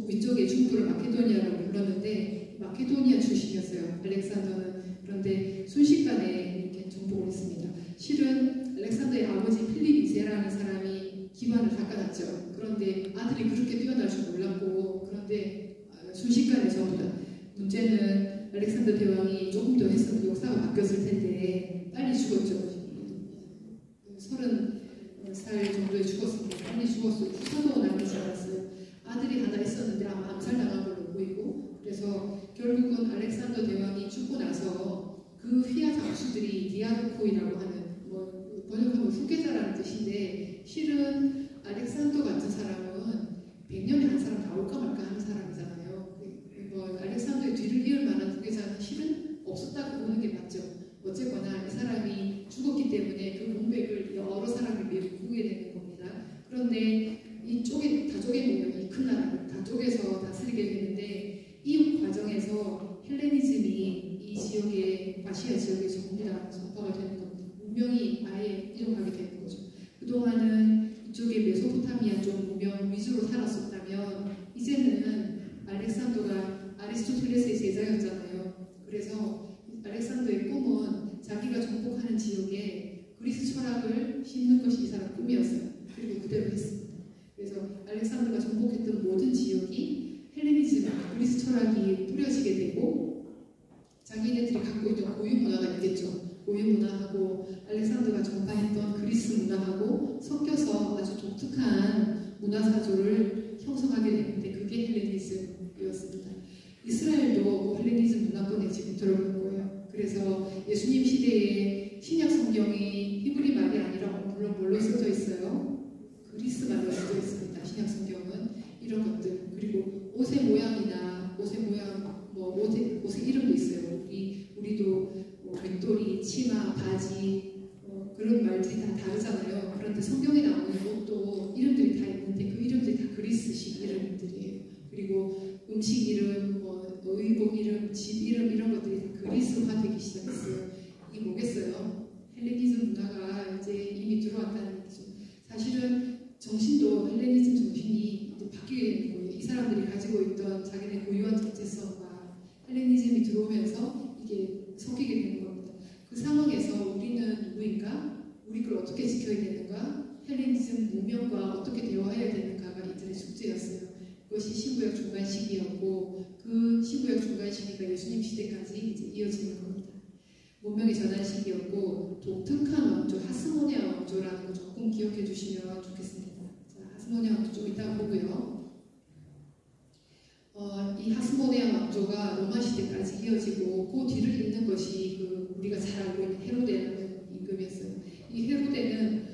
Speaker 2: 위쪽의 중부를 마케도니아라고 불렀는데 마케도니아 출신이었어요. 알렉산더는. 그런데 순식간에 이렇게 정복을 했습니다. 실은 알렉산더의 아버지 필립 2세라는 사람이 기반을 닦아놨죠. 그런데 아들이 그렇게 뛰어날 줄 몰랐고 그런데 순식간에 전부 다 문제는 알렉산더 대왕이 조금 더 했으면 역사가 바뀌었을 텐데 빨리 죽었죠. 30살 정도에 죽었습니다. 빨리 죽었어요. 후사도 남기지 않았어요. 아들이 하나 있었는데 아마 암살당한 걸로 보이고 그래서 결국은 알렉산더 대왕이 죽고 나서 그 휘하 장수들이 디아도코이라고 하는 번역하면 후계자라는 뜻인데 실은 알렉산더 같은 사람은 100년에 한 사람 나올까 말까 하는 사람이잖아요. 알렉산더의 뒤를 이을 만한 후계자는 실은 없었다고 보는 게 맞죠. 어쨌거나 이 사람이 죽었기 때문에 그 공백을 여러 사람을 메우게 되는 겁니다. 그런데 이쪽에 다족의 문명이 큰 나라를 다족에서 다스리게 되는데 이 과정에서 헬레니즘이 이 지역의 아시아 지역에 전부 다 전파가 되는 겁니다. 문명이 아예 이동하게 되는 거죠. 그동안은 이쪽에 메소포타미아 쪽 문명 위주로 살았었다면 이제는 알렉산더가 아리스토텔레스의 제자였잖아요. 그래서 알렉산더의 꿈은 자기가 정복하는 지역에 그리스 철학을 심는 것이 이 사람 꿈이었어요. 그리고 그대로 했습니다. 그래서 알렉산더가 정복했던 모든 지역이 헬레니즘, 그리스 철학이 뿌려지게 되고 자기네들이 갖고 있던 고유 문화가 있겠죠. 고유 문화하고 알렉산더가 전파했던 그리스 문화하고 섞여서 아주 독특한 문화사조를 형성하게 되는데 그게 헬레니즘이었습니다. 이스라엘도 헬레니즘 문화권에 지금 들어오는 거예요. 그래서 예수님 시대에 신약 성경이 히브리 말이 아니라 물론 뭘로 써져 있어요? 그리스 말로 써져 있습니다. 신약 성경은 이런 것들 그리고 옷의 모양이나 옷의 모양 옷의 이름도 있어요. 우리도 윗도리, 치마, 바지 그런 말들이 다 다르잖아요. 그런데 성경에 나오는 옷도 이름들이 다 있는데 그 이름들이 다 그리스식 이름들이에요. 그리고 음식 이름, 의복 이름, 집 이름 이런 것들이 다 그리스화되기 시작했어요. 이게 뭐겠어요? 헬레니즘 문화가 이제 이미 들어왔다는 얘기죠. 사실은 정신도 헬레니즘 정신이 이제 바뀌게 되는 거예요. 이 사람들이 가지고 있던 자기네 고유한 정체성과 헬레니즘이 들어오면서 이게 섞이게 되는 겁니다. 그 상황에서 우리는 누구인가? 우리 걸 어떻게 지켜야 되는가? 헬레니즘 문명과 어떻게 대화해야 되는가가 이들의 숙제였어요. 그것이 신구약 중간 시기였고 그 신구약 중간 시기가 예수님 시대까지 이제 이어지는 겁니다. 문명의 전환 시기였고 독특한 왕조 하스모니아 왕조라는 거 조금 기억해 주시면 좋겠습니다. 자, 하스모니아 왕조 좀 이따 보고요. 이 하스모니아 왕조가 로마 시대까지 이어지고 그 뒤를 잇는 것이 우리가 잘 알고 있는 헤로데라는 임금이었어요. 이 헤로데는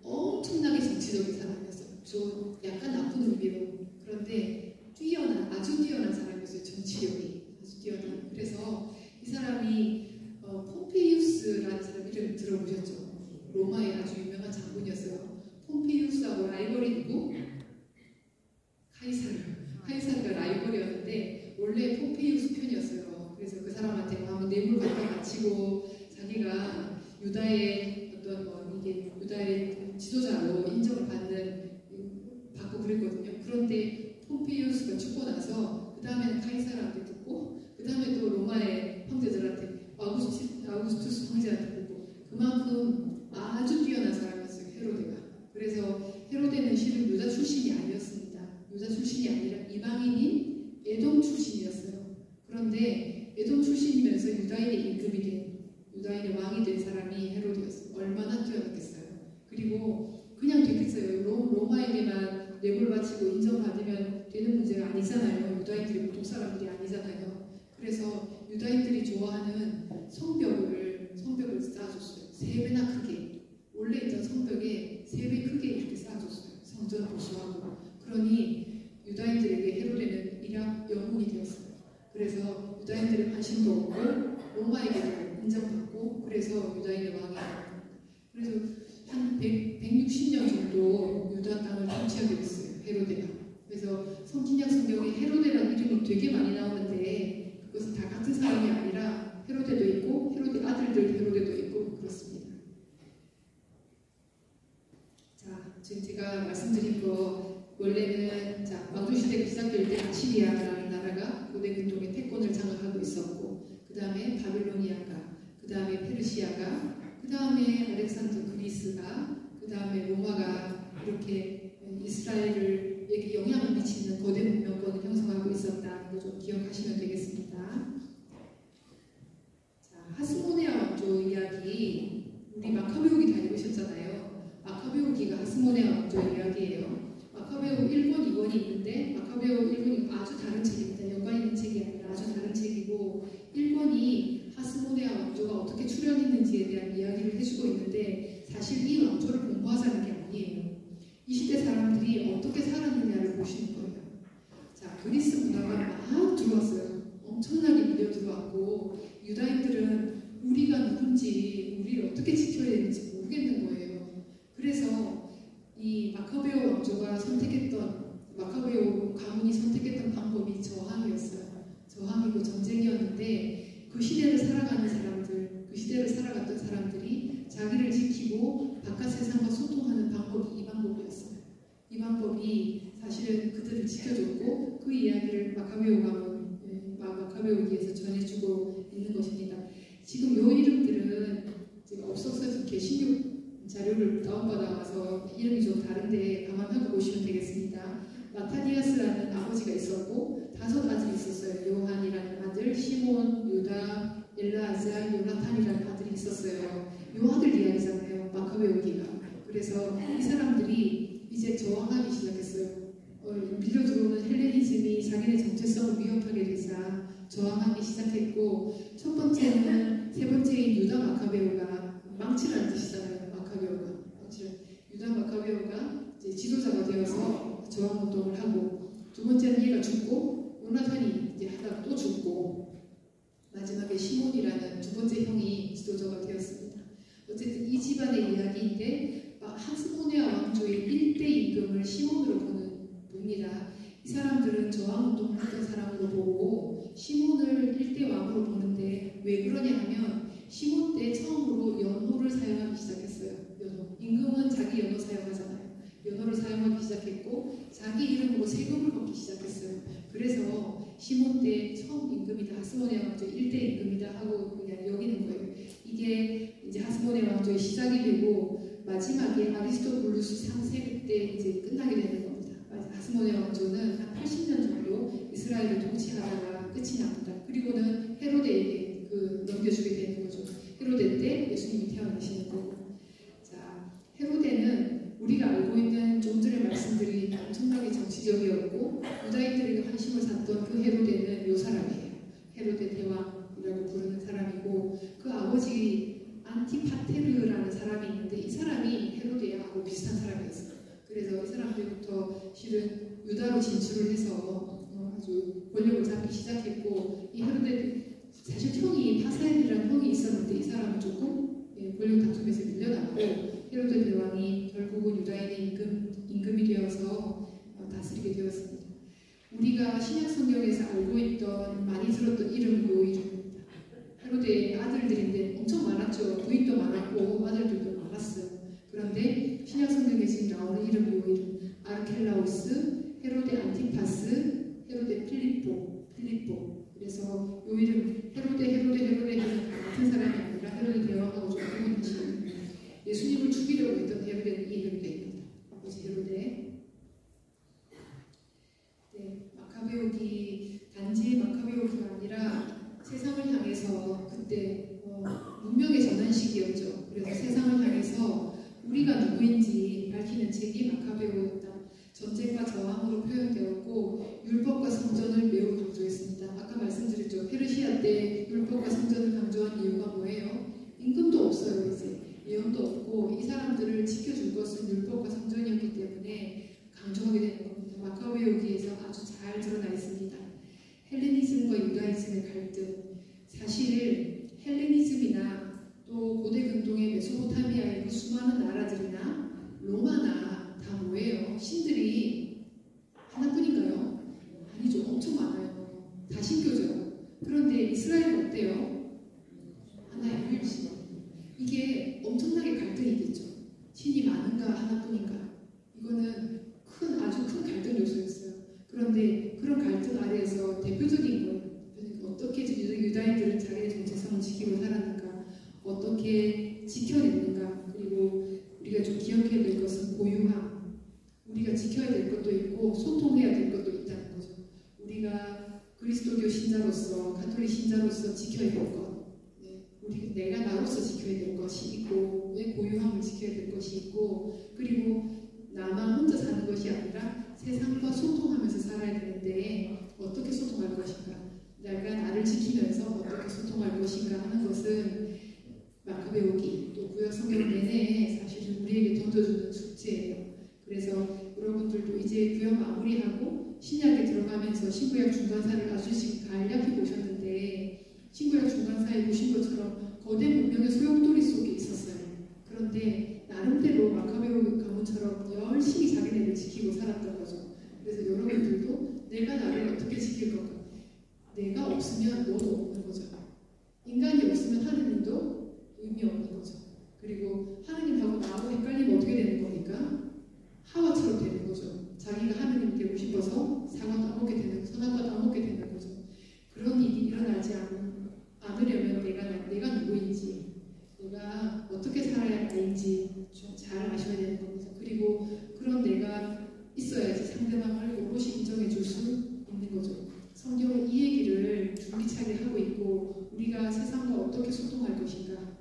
Speaker 2: 엄청나게 정치적인 사람이었어요. 저 약간 나쁜 의미로. 그런데 아주 뛰어난 사람이었어요. 정치력이 아주 뛰어난. 그래서 이 사람이 폼페이우스라는 사람 이름 들어보셨죠? 로마의 아주 유명한 장군이었어요. 폼페이우스하고 라이벌이 누구? 카이사르가 라이벌이었는데 원래 폼페이우스 편이었어요. 그래서 그 사람한테 한번 뇌물 갖다 바치고 자기가 유다의 유다의 지도자로 인정을 받고 그랬거든요. 그런데 폼페이우스가 죽고 나서 그 다음에는 카이사르한테 듣고 그 다음에 또 로마의 황제들한테 아우구스투스 황제한테 듣고 그만큼 아주 뛰어난 사람이었어요. 헤로데가. 그래서 헤로데는 실은 유다 출신이 아니었습니다. 유다 출신이 아니라 이방인인 에돔 출신이었어요. 그런데 에돔 출신이면서 유다인의 임금이 된 유다인의 왕이 된 사람이 헤로데였어요. 얼마나 뛰어났겠어요. 그리고 그냥 됐겠어요. 모르겠어요. 로마에게만 뇌물 바치고 인정받으면 되는 문제가 아니잖아요. 유다인들이 보통 사람들이 아니잖아요. 그래서 유다인들이 좋아하는 성벽을 쌓아줬어요. 3배나 크게. 원래 있던 성벽에 3배 크게 이렇게 쌓아줬어요. 성전 보수하고. 그러니 유다인들에게 헤로데는 일약 영웅이 되었어요. 그래서 유다인들의 관심도 없고 로마에게도 인정받고 그래서 유다인의 왕이 됩니다. 그래서 한 160년 정도 유다 땅을 통치하게 됐어요. 헤로데가. 그래서 성신약 성경에 헤로데라는 이름이 되게 많이 나오는데 그것은 다 같은 사람이 아니라 헤로데도 있고 헤로데 아들들 헤로데도 있고 그렇습니다. 자, 지금 제가 말씀드린 거 원래는 왕조시대가 시작될 때 아시리아라는 나라가 고대 근동의 패권을 장악하고 있었고 그 다음에 바빌로니아가 그 다음에 페르시아가 그 다음에 알렉산더 그리스가 그 다음에 로마가 이렇게 이스라엘에게 영향을 미치는 거대 문명권을 형성하고 있었다는 거 좀 기억하시면 되겠습니다. 자, 하스모네아 왕조 이야기 우리 마카베오기 다 읽으셨잖아요. 마카베오기가 하스모네아 왕조 이야기예요. 마카베오 1권, 2권이 있는데 마카베오 1권이 아주 다른 책입니다. 연관 있는 책이 아니라 아주 다른 책이고 1권이 하스모네아 왕조가 어떻게 출현했는지에 대한 이야기를 해주고 있는데 사실 이 왕조를 공부하자는 게 아니에요. 이 시대 사람들이 어떻게 살았느냐를 보시는 거예요. 자, 그리스 문화가 막 들어왔어요. 엄청나게 밀려 들어왔고 유다인들은 우리가 누군지 우리를 어떻게 지켜야 되는지 모르겠는 거예요. 그래서 이 마카베오 왕조가 마카베오 가문이 선택했던 방법이 저항이었어요. 저항이고 전쟁이었는데 그 시대를 살아갔던 사람들이 자기를 지키고 바깥 세상과 소통하는 방법이 이 방법이었어요. 이 방법이 사실은 그들을 지켜줬고 그 이야기를 마카베오기에서 전해주고 있는 것입니다. 지금 이 이름들은 제가 업소서에서 게시록 자료를 다운받아와서 이름이 좀 다른데 감안하고 보시면 되겠습니다. 마타니아스라는 아버지가 있었고 5 아들이 있었어요. 요한이라는 아들, 시몬, 유다, 엘라아자, 요나탄이라는 아들이 있었어요. 요 아들 이야기잖아요. 마카베오기가. 그래서 이 사람들이 이제 저항하기 시작했어요. 밀려 들어오는 헬레니즘이 자기네 정체성을 위협하게 되자 저항하기 시작했고 세 번째인 유다 마카베오가 망치라는 뜻이잖아요. 마카베오가 유다 마카베오가 이제 지도자가 되어서 저항 운동을 하고 두 번째는 얘가 죽고 요나탄이 이제 하다가 또 죽고 마지막에 시몬이라는 두 번째 형이 지도자가 되었습니다. 어쨌든 이 집안의 이야기인데 하스모네아 왕조의 1대 임금을 시몬으로 봅니다. 이 사람들은 저항운동을 했던 사람으로 보고 시몬을 1대 왕으로 보는데 왜 그러냐 하면 시몬 때 처음으로 연호를 사용하기 시작했어요. 연호. 임금은 자기 연호 사용하잖아요. 연호를 사용하기 시작했고 자기 이름으로 세금을 받기 시작했어요. 그래서 시몬 때 처음 임금이다. 하스모네아 왕조의 1대 임금이다 하고 그냥 여기는 거예요. 이게 이제 하스모네아 왕조의 시작이 되고 마지막에 아리스토블루스 3세기 때 이제 끝나게 되는 겁니다. 하스모네아 왕조는 한 80년 정도 이스라엘을 통치하다가 끝이 납니다. 그리고는 헤로데에게 넘겨주게 되는 거죠. 헤로데 때 예수님이 태어나시는 거고. 자, 헤로데는 우리가 알고 있는 좀 전의 말씀들이 엄청나게 정치적이었고 유다인들에게 관심을 샀던 그 헤로데는 요 사람이에요. 헤로데 대왕이라고 부르는 사람이고 그 아버지 안티파테르라는 사람이 있는데 이 사람이 헤로데하고 비슷한 사람이었어요. 그래서 이 사람들부터 실은 유다로 진출을 해서 아주 권력을 잡기 시작했고 이 헤로데 사실 형이 파사엘이라는 형이 있었는데 이 사람은 조금 권력 다툼에서 밀려났고 헤로데 대왕이 결국은 유다인의 임금이 되어서 다스리게 되었습니다. 우리가 신약 성경에서 알고 있던 많이 들었던 이름은 요 이름입니다. 헤로데의 아들들인데 엄청 많았죠. 부인도 많았고 아들들도 많았어요. 그런데 신약 성경에 지금 나오는 이름이 요 이름. 아르켈라우스, 헤로데 안티파스, 헤로데 필리포. 그래서 요 이름 헤로데는 같은 사람이 아니라 헤로데 대왕하고 좀 구분하시는 예수님을 죽이려고 했던 헤로데는 이 이름이 됩니다. 아버지 헤로데. 네, 마카베오기 단지 마카베오기가 아니라 세상을 향해서 그때 문명의 전환식이었죠. 그래서 세상을 향해서 우리가 누구인지 무엇인지 밝히는 책이 마카베오였다. 전쟁과 저항으로 표현되었고 율법과 성전을 매우 강조했습니다. 아까 말씀드렸죠. 페르시아 때 율법과 성전을 강조한 이유가 뭐예요? 임금도 없어요. 이제 예언도 없고 이 사람들을 지켜줄 것은 율법과 성전이었기 때문에 강조하게 되는 겁니다. 마카베오기에서 아주 잘 드러나 있습니다. 헬레니즘과 유다이즘의 갈등. 사실 헬레니즘이나 또 고대 근동의 메소포타미아의 그 수많은 나라들이나 로마나 다 뭐예요? 신들이 하나뿐인가요? 아니죠. 엄청 많아요. 다 신교죠. 그런데 이스라엘은 어때요? 하나의 유일신. 이게 엄청나게 갈등이겠죠. 신이 많은가 하나뿐인가. 이거는 아주 큰 갈등 요소였어요. 그런데 그런 갈등 아래에서 대표적인 거예요. 어떻게 유다인들은 자기의 정체성을 지키고 살았는가, 어떻게 지켜냈는가, 그리고 우리가 좀 기억해야 될 것은 고유함. 우리가 지켜야 될 것도 있고 소통해야 될 것도 있다는 거죠. 우리가 그리스도교 신자로서, 가톨릭 신자로서 지켜야 될 것, 내가 나로서 지켜야 될 것이 있고, 내 고유함을 지켜야 될 것이 있고, 그리고 나만 혼자 사는 것이 아니라 세상과 소통하면서 살아야 되는데 어떻게 소통할 것인가, 내가 나를 지키면서 어떻게 소통할 것인가 하는 것은 마카베오기 또 구약 성경 내내 사실은 우리에게 던져주는 숙제예요. 그래서 여러분들도 이제 구약 마무리하고 신약에 들어가면서 신구약 중간사를 아주 지금 간략히 보셨는데, 신구약 중간사에 보신 것처럼 거대 문명의 소용돌이 속에 있었어요. 그런데 나름대로 마카베오 가문처럼 열심히 자기네를 지키고 살았던 거죠. 그래서 여러분들도 내가 나를 어떻게 지킬 건가? 내가 없으면 너도 없는 거죠. 인간이 없으면 하느님도 의미 없는 거죠. 그리고 하느님하고 나하고 헷갈리면 어떻게 되는 겁니까? 하와처럼 되는 거죠. 자기가 하느님 되고 싶어서 상황도 안 먹게 되는, 선악과도 안 먹게 되는 거죠. 그런 일이 일어나지 않으려면 내가 누구인지, 내가 어떻게 살아야 하는지 좀 잘 아셔야 되는 겁니다. 그리고 그런 내가 있어야지 상대방을 오롯이 인정해 줄 수 있는 거죠. 성경은 이 얘기를 줄기차게 하고 있고, 우리가 세상과 어떻게 소통할 것인가,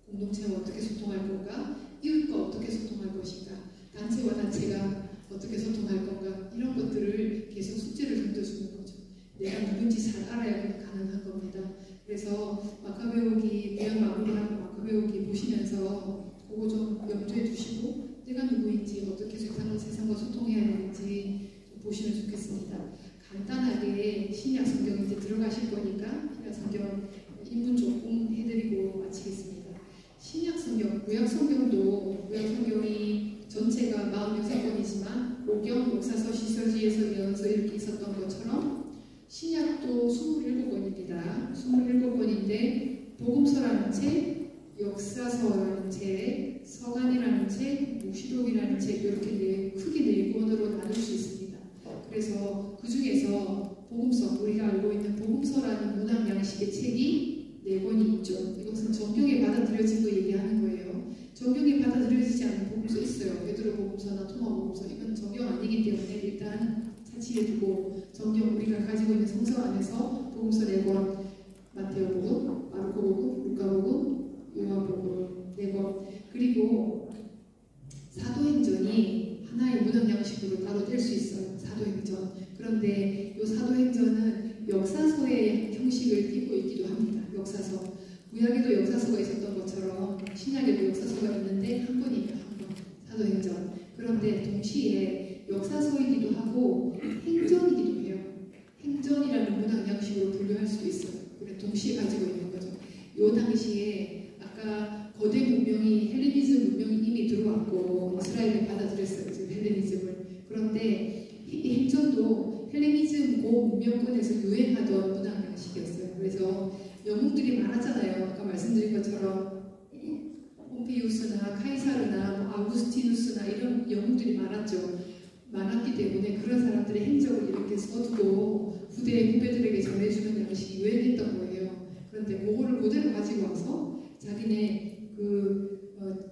Speaker 2: 공동체와 어떻게 소통할 건가, 이웃과 어떻게 소통할 것인가, 단체와 단체가 어떻게 소통할 건가, 이런 것들을 계속 숙제를 던져주는 거죠. 내가 누군지 잘 알아야 가능한 겁니다. 그래서 마카베오기 구약 마무리하고 마카베오기 보시면서 그거 좀 염두에 두시고 내가 누구인지, 어떻게 세상과 소통해야 되는지 좀 보시면 좋겠습니다. 간단하게 신약 성경 이제 들어가실 거니까 신약 성경 인문 조금 해드리고 마치겠습니다. 신약 성경, 구약 성경도 구약 성경이 전체가 46권이지만 오경, 역사서, 시서지에서, 예언서 이렇게 있었던 것처럼 신약도 27권입니다. 27권인데 복음서라는 책, 역사서라는 책, 서간이라는 책, 묵시록이라는 책 이렇게 크게 4권으로 나눌 수 있습니다. 그래서 그 중에서 복음서, 우리가 알고 있는 복음서라는 문학 양식의 책이 4권이 있죠. 이것은 정경에 받아들여진 거 얘기하는 거예요. 정경에 받아들여지지 않는 복음서 있어요. 베드로 복음서나 토마 복음서. 이건 정경 아니기 때문에 일단 차치해 두고, 정경 우리가 가지고 있는 성서 안에서 복음서 4권, 마태복음, 마르코복음, 루카복음, 요한복음 4권, 그리고 사도행전이 하나의 문학 양식으로 따로 뗄 수 있어요. 사도행전. 그런데 이 사도행전은 역사서의 형식을 띠고 있기도 합니다. 역사서. 구약에도 역사서가 있었던 것처럼 신약에도 역사서가 있는데 한 권이에요. 한 권. 사도행전. 그런데 동시에 역사서이기도 하고 행전이기도 해요. 행전이라는 문학 양식으로 분류할 수도 있어요. 그래 동시에 가지고 있는 거죠. 이 당시에 아까 거대 문명이, 헬레니즘 문명이 이미 들어왔고 이스라엘이 받아들였어요. 지금 헬레니즘을. 그런데 이 행전도 헬레니즘 고 문명권에서 유행하던 문학 양식이었어요. 그래서 영웅들이 많았잖아요. 아까 말씀드린 것처럼 폼피우스나 카이사르나 아우구스티누스나 이런 영웅들이 많았기 때문에 그런 사람들의 행적을 이렇게 써두고 후배들에게 전해주는 양식이 유행했던 거예요. 그런데 그거를 그대로 가지고 와서 자기네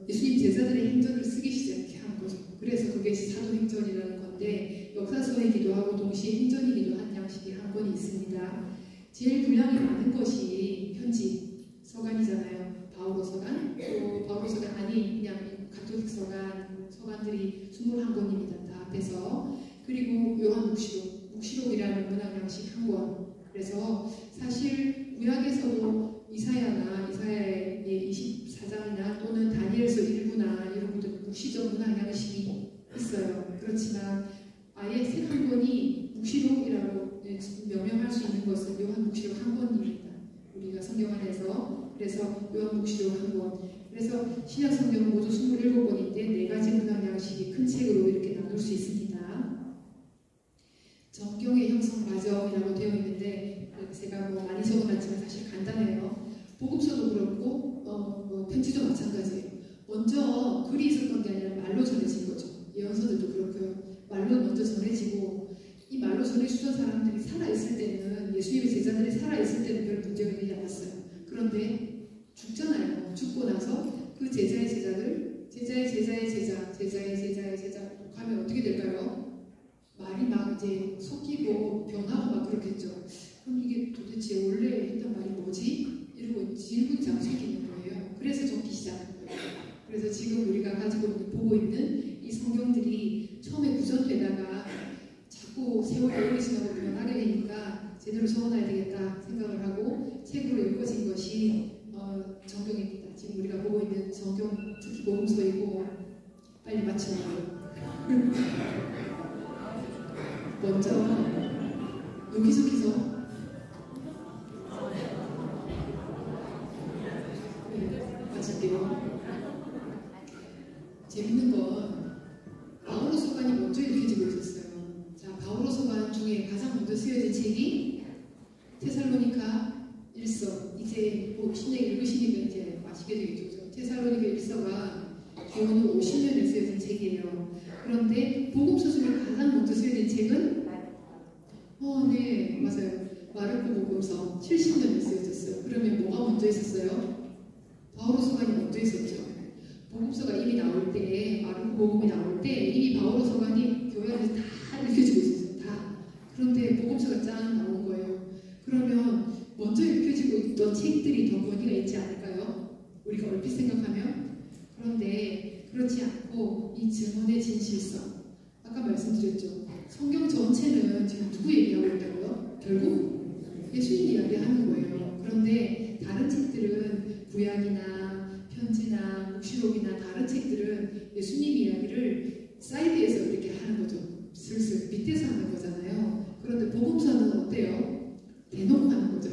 Speaker 2: 예수님 제자들의 행전을 쓰기 시작한 거죠. 그래서 그게 사도행전이라는 건데 역사서이기도 하고 동시에 행전이기도 한 양식이 한 권이 있습니다. 제일 분량이 많은 것이 편지, 서간이잖아요. 바오로 서간, 또 바오로 서간 아닌 그냥 가톨릭 서간, 서간들이 21권입니다. 다 합해서. 그리고 요한묵시록이라는 문학 양식 한 권. 그래서 사실 구약에서도 이사야의 24장이나 또는 다니엘서 1부나 이런 것들 묵시적 문학 양식이 있어요. 그렇지만 아예 책 한 권이 묵시록이라고 명명할 수 있는 것은 요한묵시록 한 권입니다. 우리가 성경 안에서. 그래서 요한묵시록 한 권. 그래서 신약 성경은 모두 27권인데 4가지 문학 양식이 큰 책으로 이렇게 나눌 수 있습니다. 정경의 형성 과정이라고 되어 있는데 제가 많이 적어놨지만 사실 간단해요. 복음서도 그렇고 편지도 마찬가지예요. 먼저 글이 있었던 게 아니라 말로 전해진 거죠. 예언서들도 그렇고요. 말로 먼저 전해지고 이 말로 전해주던 사람들이 살아있을 때는 예수님의 제자들이 살아있을 때는 별 문제가 되지 않았어요. 그런데 죽잖아요. 죽고 나서 그 제자의 제자들 제자의 제자 하면 어떻게 될까요? 말이 막 이제 섞이고 변하고 막 그렇겠죠. 그럼 이게 도대체 원래 했던 말이 뭐지? 이러고 질문이 자꾸 생기는 거예요. 그래서 적기 시작한 거예요. 그래서 지금 우리가 보고 있는 이 성경들이 처음에 구전되다가 자꾸 세월이 오래 지나고 변하게 되니까 제대로 적어놔야 되겠다 생각을 하고 책으로 엮어진 것이 성경입니다. 지금 우리가 보고 있는 성경, 특히 복음서이고 빨리 맞춰요. 먼저 여기저기서 맞을게요. 재밌는 건 바오로 서간이 먼저 읽혀지고 있었어요. 자, 바오로 서간 중에 가장 먼저 쓰여진 책이 테살로니가 1서. 이제 신약 읽으시니까 이제 아시게 되겠죠. 테살로니가 1서가 기원후 50년에 쓰여진 책이에요. 그런데 복음서 중에 가장 먼저 쓰여진 책은 네, 맞아요. 마르코 복음서 70년에 쓰여졌어요. 그러면 뭐가 먼저 있었어요? 바오로 서간이 먼저 있었죠. 복음서가 이미 나올 때, 마르코 복음이 나올 때 이미 바오로 서간이 교회 안에서 다 읽혀지고 있었어요. 다. 그런데 복음서가 짠 나온 거예요. 그러면 먼저 읽혀지고 있던 책들이 더 권위가 있지 않을까요? 우리가 얼핏 생각하면. 그런데 그렇지 않고 이 증언의 진실성, 아까 말씀드렸죠. 성경 전체는 지금 누구 얘기하고 있다고요? 결국 예수님 이야기하는 거예요. 그런데 다른 책들은 구약이나 편지나 묵시록이나 다른 책들은 예수님 이야기를 사이드에서 이렇게 하는 거죠. 슬슬 밑에서 하는 거잖아요. 그런데 복음서는 어때요? 대놓고 하는 거죠.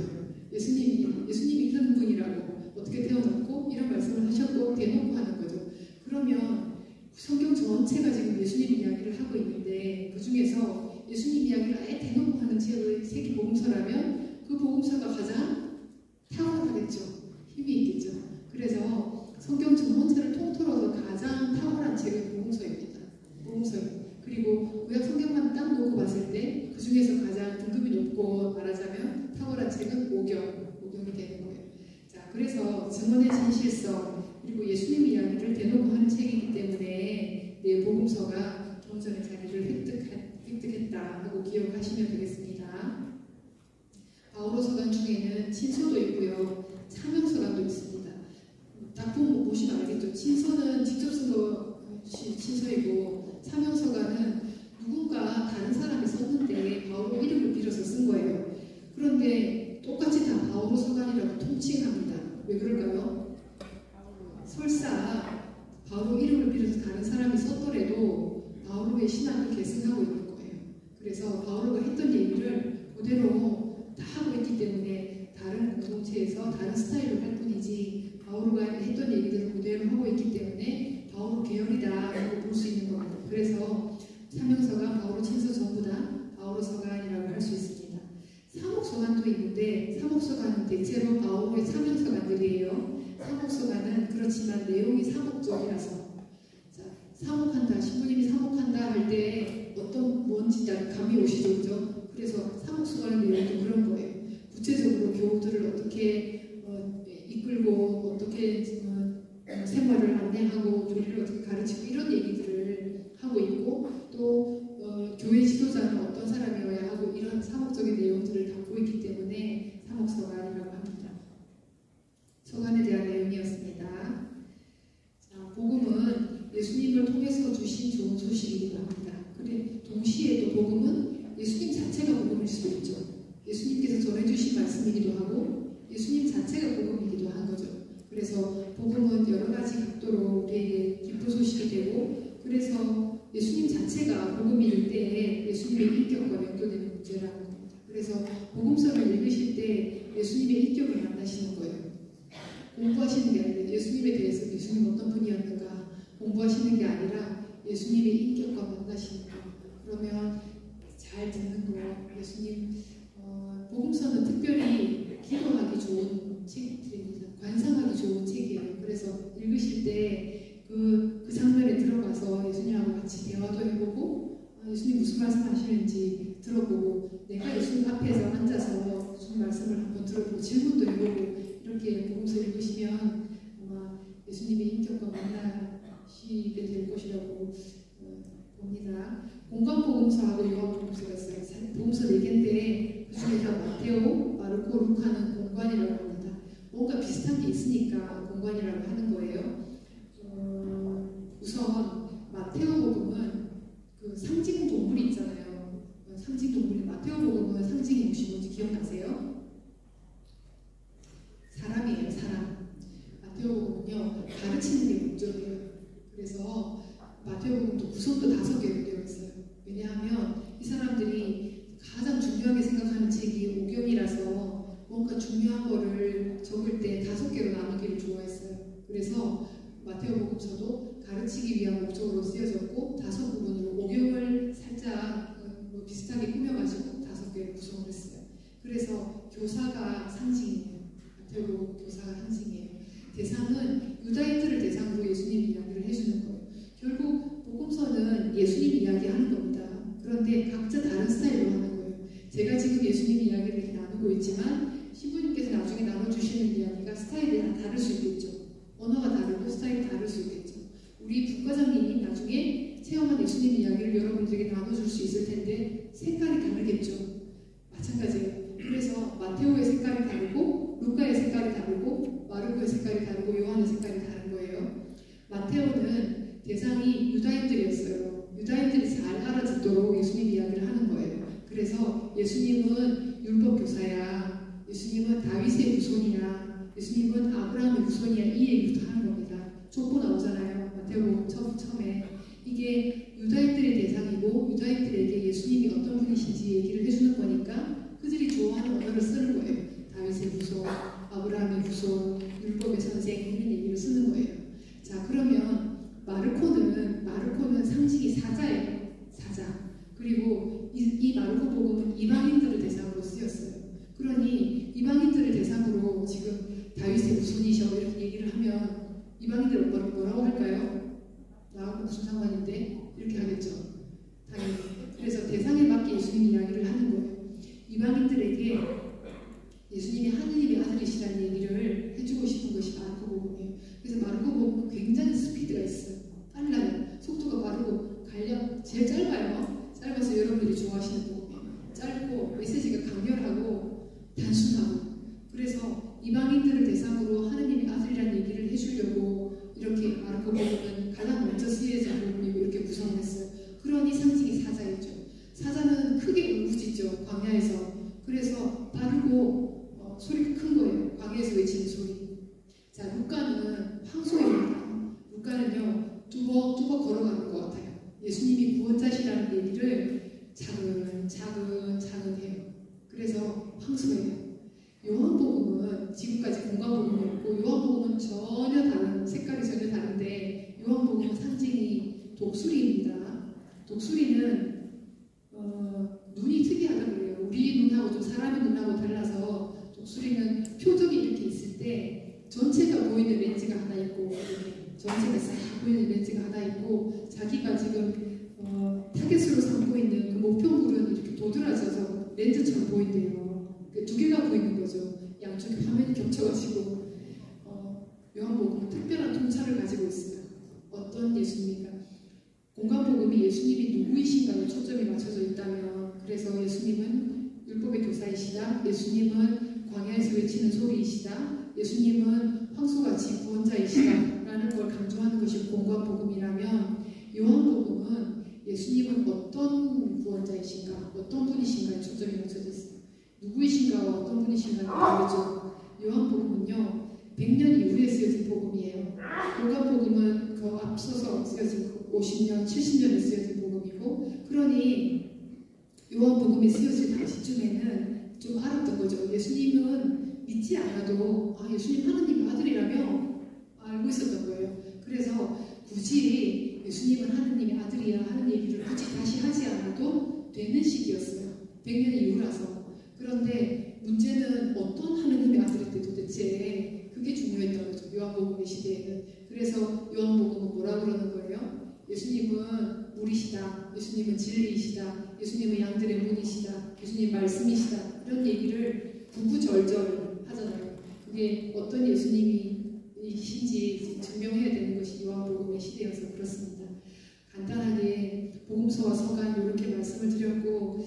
Speaker 2: 예수님이 이런 분이라고 어떻게 태어났고 이런 말씀을 하셨고 대놓고 하는 거죠. 그러면 성경 전체가 지금 예수님 이야기를 하고 있는데 그 중에서 예수님 이야기를 아예 대놓고 하는 책이 복음서라면 그 복음서가 가장 탁월하겠죠. 힘이 있겠죠. 그래서 성경 전체를 통틀어서 가장 탁월한 책은 복음서입니다. 복음서. 그리고 구약 성경만 딱 놓고 봤을 때 그 중에서 가장 등급이 높고 말하자면 탁월한 책은 오경이 되는 거예요. 자, 그래서 증언의 진실성 그리고 예수님 이야기를 대놓고 하는 책이기 때문에 내 복음서가 경전의 자리를 획득했다 하고 기억하시면 되겠습니다. 바오로 서간 중에는 친서도 있고요. 사명서간도 있습니다. 딱 보시면 알겠죠. 친서는 직접 쓴 것이 친서이고 사명서간은 누군가 다른 사람이 썼는데 바오로 이름을 빌어서 쓴 거예요. 그런데 똑같이 다 바오로 서간이라고 통칭합니다. 왜 그럴까요? 설사 바오로 이름을 빌어서 다른 사람이 썼더라도 바오로의 신앙을 계승하고 있는 거예요. 그래서 바오로가 했던 얘기를 그대로 다 하고 있기 때문에 다른 공동체에서 다른 스타일로 할 뿐이지 바오로가 했던 얘기들을 그대로 하고 있기 때문에 바오로 계열이다 볼 수 있는 겁니다. 그래서 사명서가 바오로 친서 전부 다 바오로 서간이라고 할 수 있습니다. 사목서간도 있는데 사목서간은 대체로 바오로의 사명서간들이에요. 사목서간은 그렇지만 내용이 사목적이라서 자, 사목한다, 신부님이 사목한다 할 때 뭔지 감이 오시죠, 그죠? 그래서 사목서간의 내용도 그런 거예요. 구체적으로 교우들을 어떻게 이끌고 어떻게 생활을 안내하고 교리를 어떻게 가르치고 이런 얘기들을 하고 있고 또 교회 지도자는 어떤 사람이어야 하고 이런 사목적인 내용들을 담고 있기 때문에 사목서간이라고 합니다. 서간에 대한 내용이었습니다. 자, 복음은 예수님을 통해 통해서 주신 좋은 소식이기도 합니다. 그런데 동시에 또 복음은 예수님 자체가 복음일 수도 있죠. 예수님께서 전해주신 말씀이기도 하고 예수님 자체가 복음이기도 한 거죠. 그래서 복음은 여러 가지 각도로 우리에게 기쁜 소식이 되고, 그래서 예수님 자체가 복음일 때에 예수님의 인격과 연결되는 문제라는 겁니다. 그래서 복음서를 읽으실 때 예수님의 인격을 만나시는 거예요. 공부하시는 게 아니라 예수님에 대해서 예수님 어떤 분이었는가 공부하시는 게 아니라 예수님의 인격과 만나시는 거. 그러면 잘 듣는 거. 예수님 복음서는 특별히 기도하기 좋은 책들입니다. 관상하기 좋은 책이에요. 그래서 읽으실 때 그 장면에 들어가서 예수님하고 같이 대화도 해보고, 예수님 무슨 말씀 하시는지 들어보고, 내가 예수님 앞에서 앉아서 무슨 말씀을 한번 들어보고 질문도 해보고, 이렇게 복음서 읽으시면 아마 예수님의 인격과 만나시게 될 것이라고 봅니다. 공관복음서하고 요한복음서가 있어요. 복음서 4개인데 그 중에서 마테오, 마르코, 루카는 공관이라고 합니다. 뭔가 비슷한 게 있으니까 공관이라고 하는 거예요. 우선 마테오 복음은 그 상징 동물이 있잖아요. 상징 동물이 마테오 복음은 상징이 뭔지 기억나세요? 사람이에요, 사람. 마테오 복음은요, 가르치는 게 목적이에요. 그래서 마테오 복음도 구성도 5개로 되어 있어요. 왜냐하면 이 사람들이 가장 중요하게 생각하는 책이 오경이라서 뭔가 중요한 거를 적을 때 5개로 나누기를 좋아했어요. 그래서 마테오 복음서도 가르치기 위한 목적으로 쓰여졌고 5부분으로 오경을 살짝 비슷하게 꾸며가지고 5개로 구성을 했어요. 그래서 교사가 상징이에요. 마테오 복음 교사가 상징이에요. 대상은 유다인들을 대상으로 예수님 이야기를 해주는 거예요. 결국 복음서는 예수님 이야기하는 겁니다. 그런데 각자 다른 스타일로 하는 거예요. 제가 지금 예수님 이야기를 이렇게 나누고 있지만 신부님께서 나중에 나눠주시는 이야기가 스타일이 다 다를 수 있겠죠. 언어가 다르고 스타일이 다를 수 있겠죠. 우리 국과장님이 나중에 체험한 예수님 이야기를 여러분들에게 나눠줄 수 있을 텐데 색깔이 다르겠죠. 마찬가지예요. 그래서 마테오의 색깔이 다르고 루카의 색깔이 다르고 마르코의 색깔이 다르고 요한의 색깔이 다른 거예요. 마테오는 대상이 유다인들이었어요. 유다인들이 잘 알아듣도록 예수님 이야기를 하는 거예요. 그래서 예수님은 율법교사야, 예수님은 다윗의 후손이야, 예수님은 아브라함의 후손이야, 이 얘기부터 하는 겁니다. 족보 나오잖아요. 마테오 처음에. 이게 유다인들의 대상이고 유다인들에게 예수님이 어떤 분이신지 얘기를 해주는 거니까 그들이 좋아하는 언어를 쓰는 거예요. 다윗의 후손, 아브라함의 후손, 율법의 선생, 이런 얘기를 쓰는 거예요. 자, 그러면 마르코는 상징이 사자예요. 사자. 그리고 이 마르코 복음은 이방인들을 대상으로 쓰였어요. 그러니 이방인들을 대상으로 지금 다윗의 후손이셔 이렇게 얘기를 하면 이방인들은 뭐라고 할까요? 나하고 무슨 상관인데? 이렇게 하겠죠. 당연히. 그래서 대상에 맞게 예수님 이야기를 하는 거예요. 이방인들에게 예수님이 하느님의 아들이시라는 얘기를 해주고 싶은 것이 마르코 복음이에요. 그래서 마르코 복음은 굉장히 스피드가 있어요. 빨라요. 속도가 빠르고 제일 짧아서 여러분들이 좋아하시는 복음이에요. 짧고 메시지가 강렬하고 단순하고. 그래서 이방인들을 대상으로 하느님의 아들이라는 얘기를 해주려고 이렇게 마르코 복음은 가장 먼저 쓰여진 복음이고 이렇게 구성했어요. 그러니 상징이 사자였죠. 사자는 크게 울부짖죠. 광야에서. 그래서 빠르고 소리가 큰 거예요. 광야에서 외치는 소리. 자, 루카는 황소입니다. 루카는요, 뚜벅뚜벅 걸어가는 것 같아요. 예수님이 구원자시라는 얘기를 차근차근 해요. 그래서 황소예요. 요한복음은 지금까지 공관복음이었고 요한복음은 색깔이 전혀 다른데 요한복음은 상징이 독수리입니다. 독수리는 눈이 특이하다고 그래요. 우리 눈하고 좀 사람의 눈하고 달라서 독수리는 표적이 이렇게 있을 때 전체가 보이는 렌즈가 하나 있고 전체가 싹 보이는 렌즈가 하나 있고 자기가 지금 타겟으로 삼고 있는 그 목표물은 이렇게 도드라져서 렌즈처럼 보인대요. 2개가 보이는 거죠. 양쪽에 화면이 겹쳐가지고 요한복음은 특별한 통찰을 가지고 있어요. 어떤 예수님입니까? 공관복음이 예수님이 누구이신가에 초점이 맞춰져 있다면 그래서 예수님은 율법의 교사이시다. 예수님은 광야에서 외치는 소리이시다. 예수님은 황소같이 구원자이시다 라는 걸 강조하는 것이 공관복음이라면 요한복음은 예수님은 어떤 구원자이신가, 어떤 분이신가에 초점이 맞춰져 있어요. 누구이신가와 어떤 분이신가를 알려줘. 요한복음은요 100년 이후에 쓰여진 복음이에요. 요한복음은 그 앞서서 쓰여진 50년, 70년에 쓰여진 복음이고, 그러니 요한복음이 쓰여질 당시쯤에는 좀 알았던 거죠. 예수님은 믿지 않아도 예수님 하나님의 아들이라며 알고 있었던 거예요. 그래서 굳이 예수님은 하나님의 아들이야 하는 얘기를 굳이 다시 하지 않아도 되는 시기였어요. 100년 이후라서. 그런데 문제는 어떤 하나님의 아들인데 도대체 그게 중요했던 거죠. 요한복음의 시대에는. 그래서 요한복음은 뭐라 그러는 거예요? 예수님은 물이시다. 예수님은 진리이시다. 예수님은 양들의 문이시다. 예수님 말씀이시다. 이런 얘기를 구구절절 하잖아요. 그게 어떤 예수님이신지 증명해야 되는 것이 요한복음의 시대여서 그렇습니다. 간단하게 복음서와 서간 이렇게 말씀을 드렸고,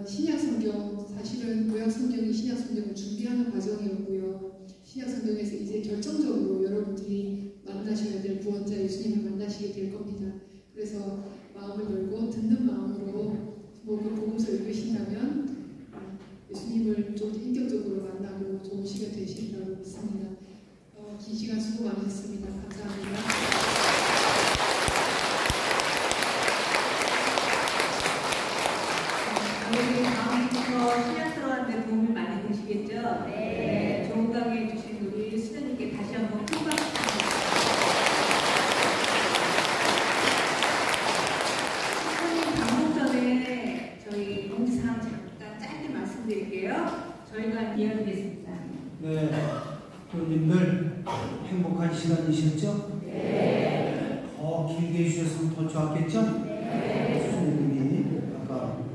Speaker 2: 신약성경, 사실은 구약성경이 신약성경을 준비하는 과정이었고요. 신약성경에서 이제 결정적으로 여러분들이 만나셔야 될 구원자 예수님을 만나시게 될 겁니다. 그래서 마음을 열고 듣는 마음으로 그 복음서 읽으신다면 예수님을 좀 인격적으로 만나고 좋은 시간 되신다고 믿습니다. 긴 시간 수고 많으셨습니다. 감사합니다.
Speaker 3: 우리 다음부터 신약 들어왔는데 도움이 많이 되시겠죠? 네. 좋은 강의 해주신 우리 수련님께 다시 한번 큰 박수 부탁드립니다. 방송 전에 저희 공지사항 잠깐 짧게 말씀드릴게요. 저희가 이어드리겠습니다.
Speaker 1: 네, 교우님들 행복한 시간이셨죠?
Speaker 3: 네.
Speaker 1: 더 길게 해주셨으면 더 좋았겠죠?
Speaker 3: 네.
Speaker 1: 수님이 아까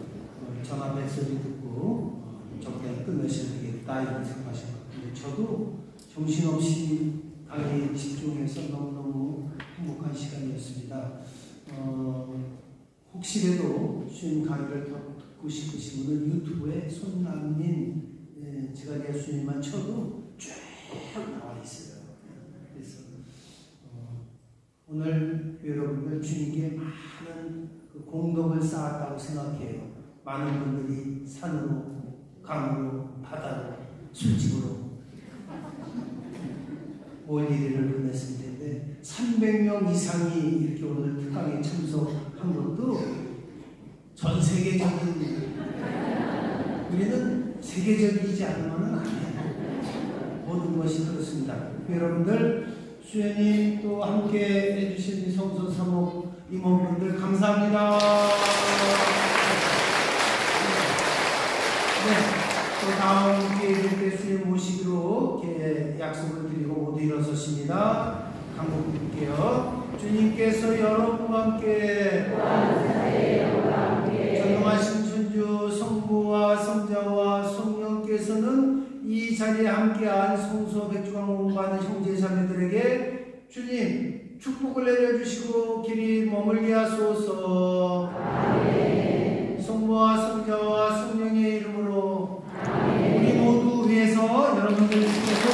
Speaker 1: 전화 메시지 듣고 적당히 끝내셔야 되겠다 이런 생각하신 것 같은데, 저도 정신없이 강의에 집중해서 너무너무 행복한 시간이었습니다. 혹시라도 수님 강의를 더 듣고 싶으신 분은 유튜브에 손남민 제가 예수님만 쳐도 쭉 나와 있어요. 그래서 오늘 여러분들 주님께 많은 그 공덕을 쌓았다고 생각해요. 많은 분들이 산으로, 강으로, 바다로, 술집으로 몰리를 보냈을 텐데 300명 이상이 이렇게 오늘 특강에 참석한 것도 전 세계적인, 우리는 세계적이지 않으면 안 해요. 모든 것이 그렇습니다. 여러분들 수연님 또 함께 해주신 이성소 사목 임원분들 감사합니다. 네, 또 다음 기회에 수님 모시기로 약속을 드리고 모두 일어섰습니다. 강곡 드릴게요. 주님께서 여러분과 함께 전능하신 천주 성부와 성자와 성령께서는 이 자리에 함께한 성소 백주강 받은 형제 자매들에게 주님 축복을 내려주시고 길이 머물게 하소서. 성부와 성자와 성령의 이름으로 우리 모두 위해서 여러분들 중에서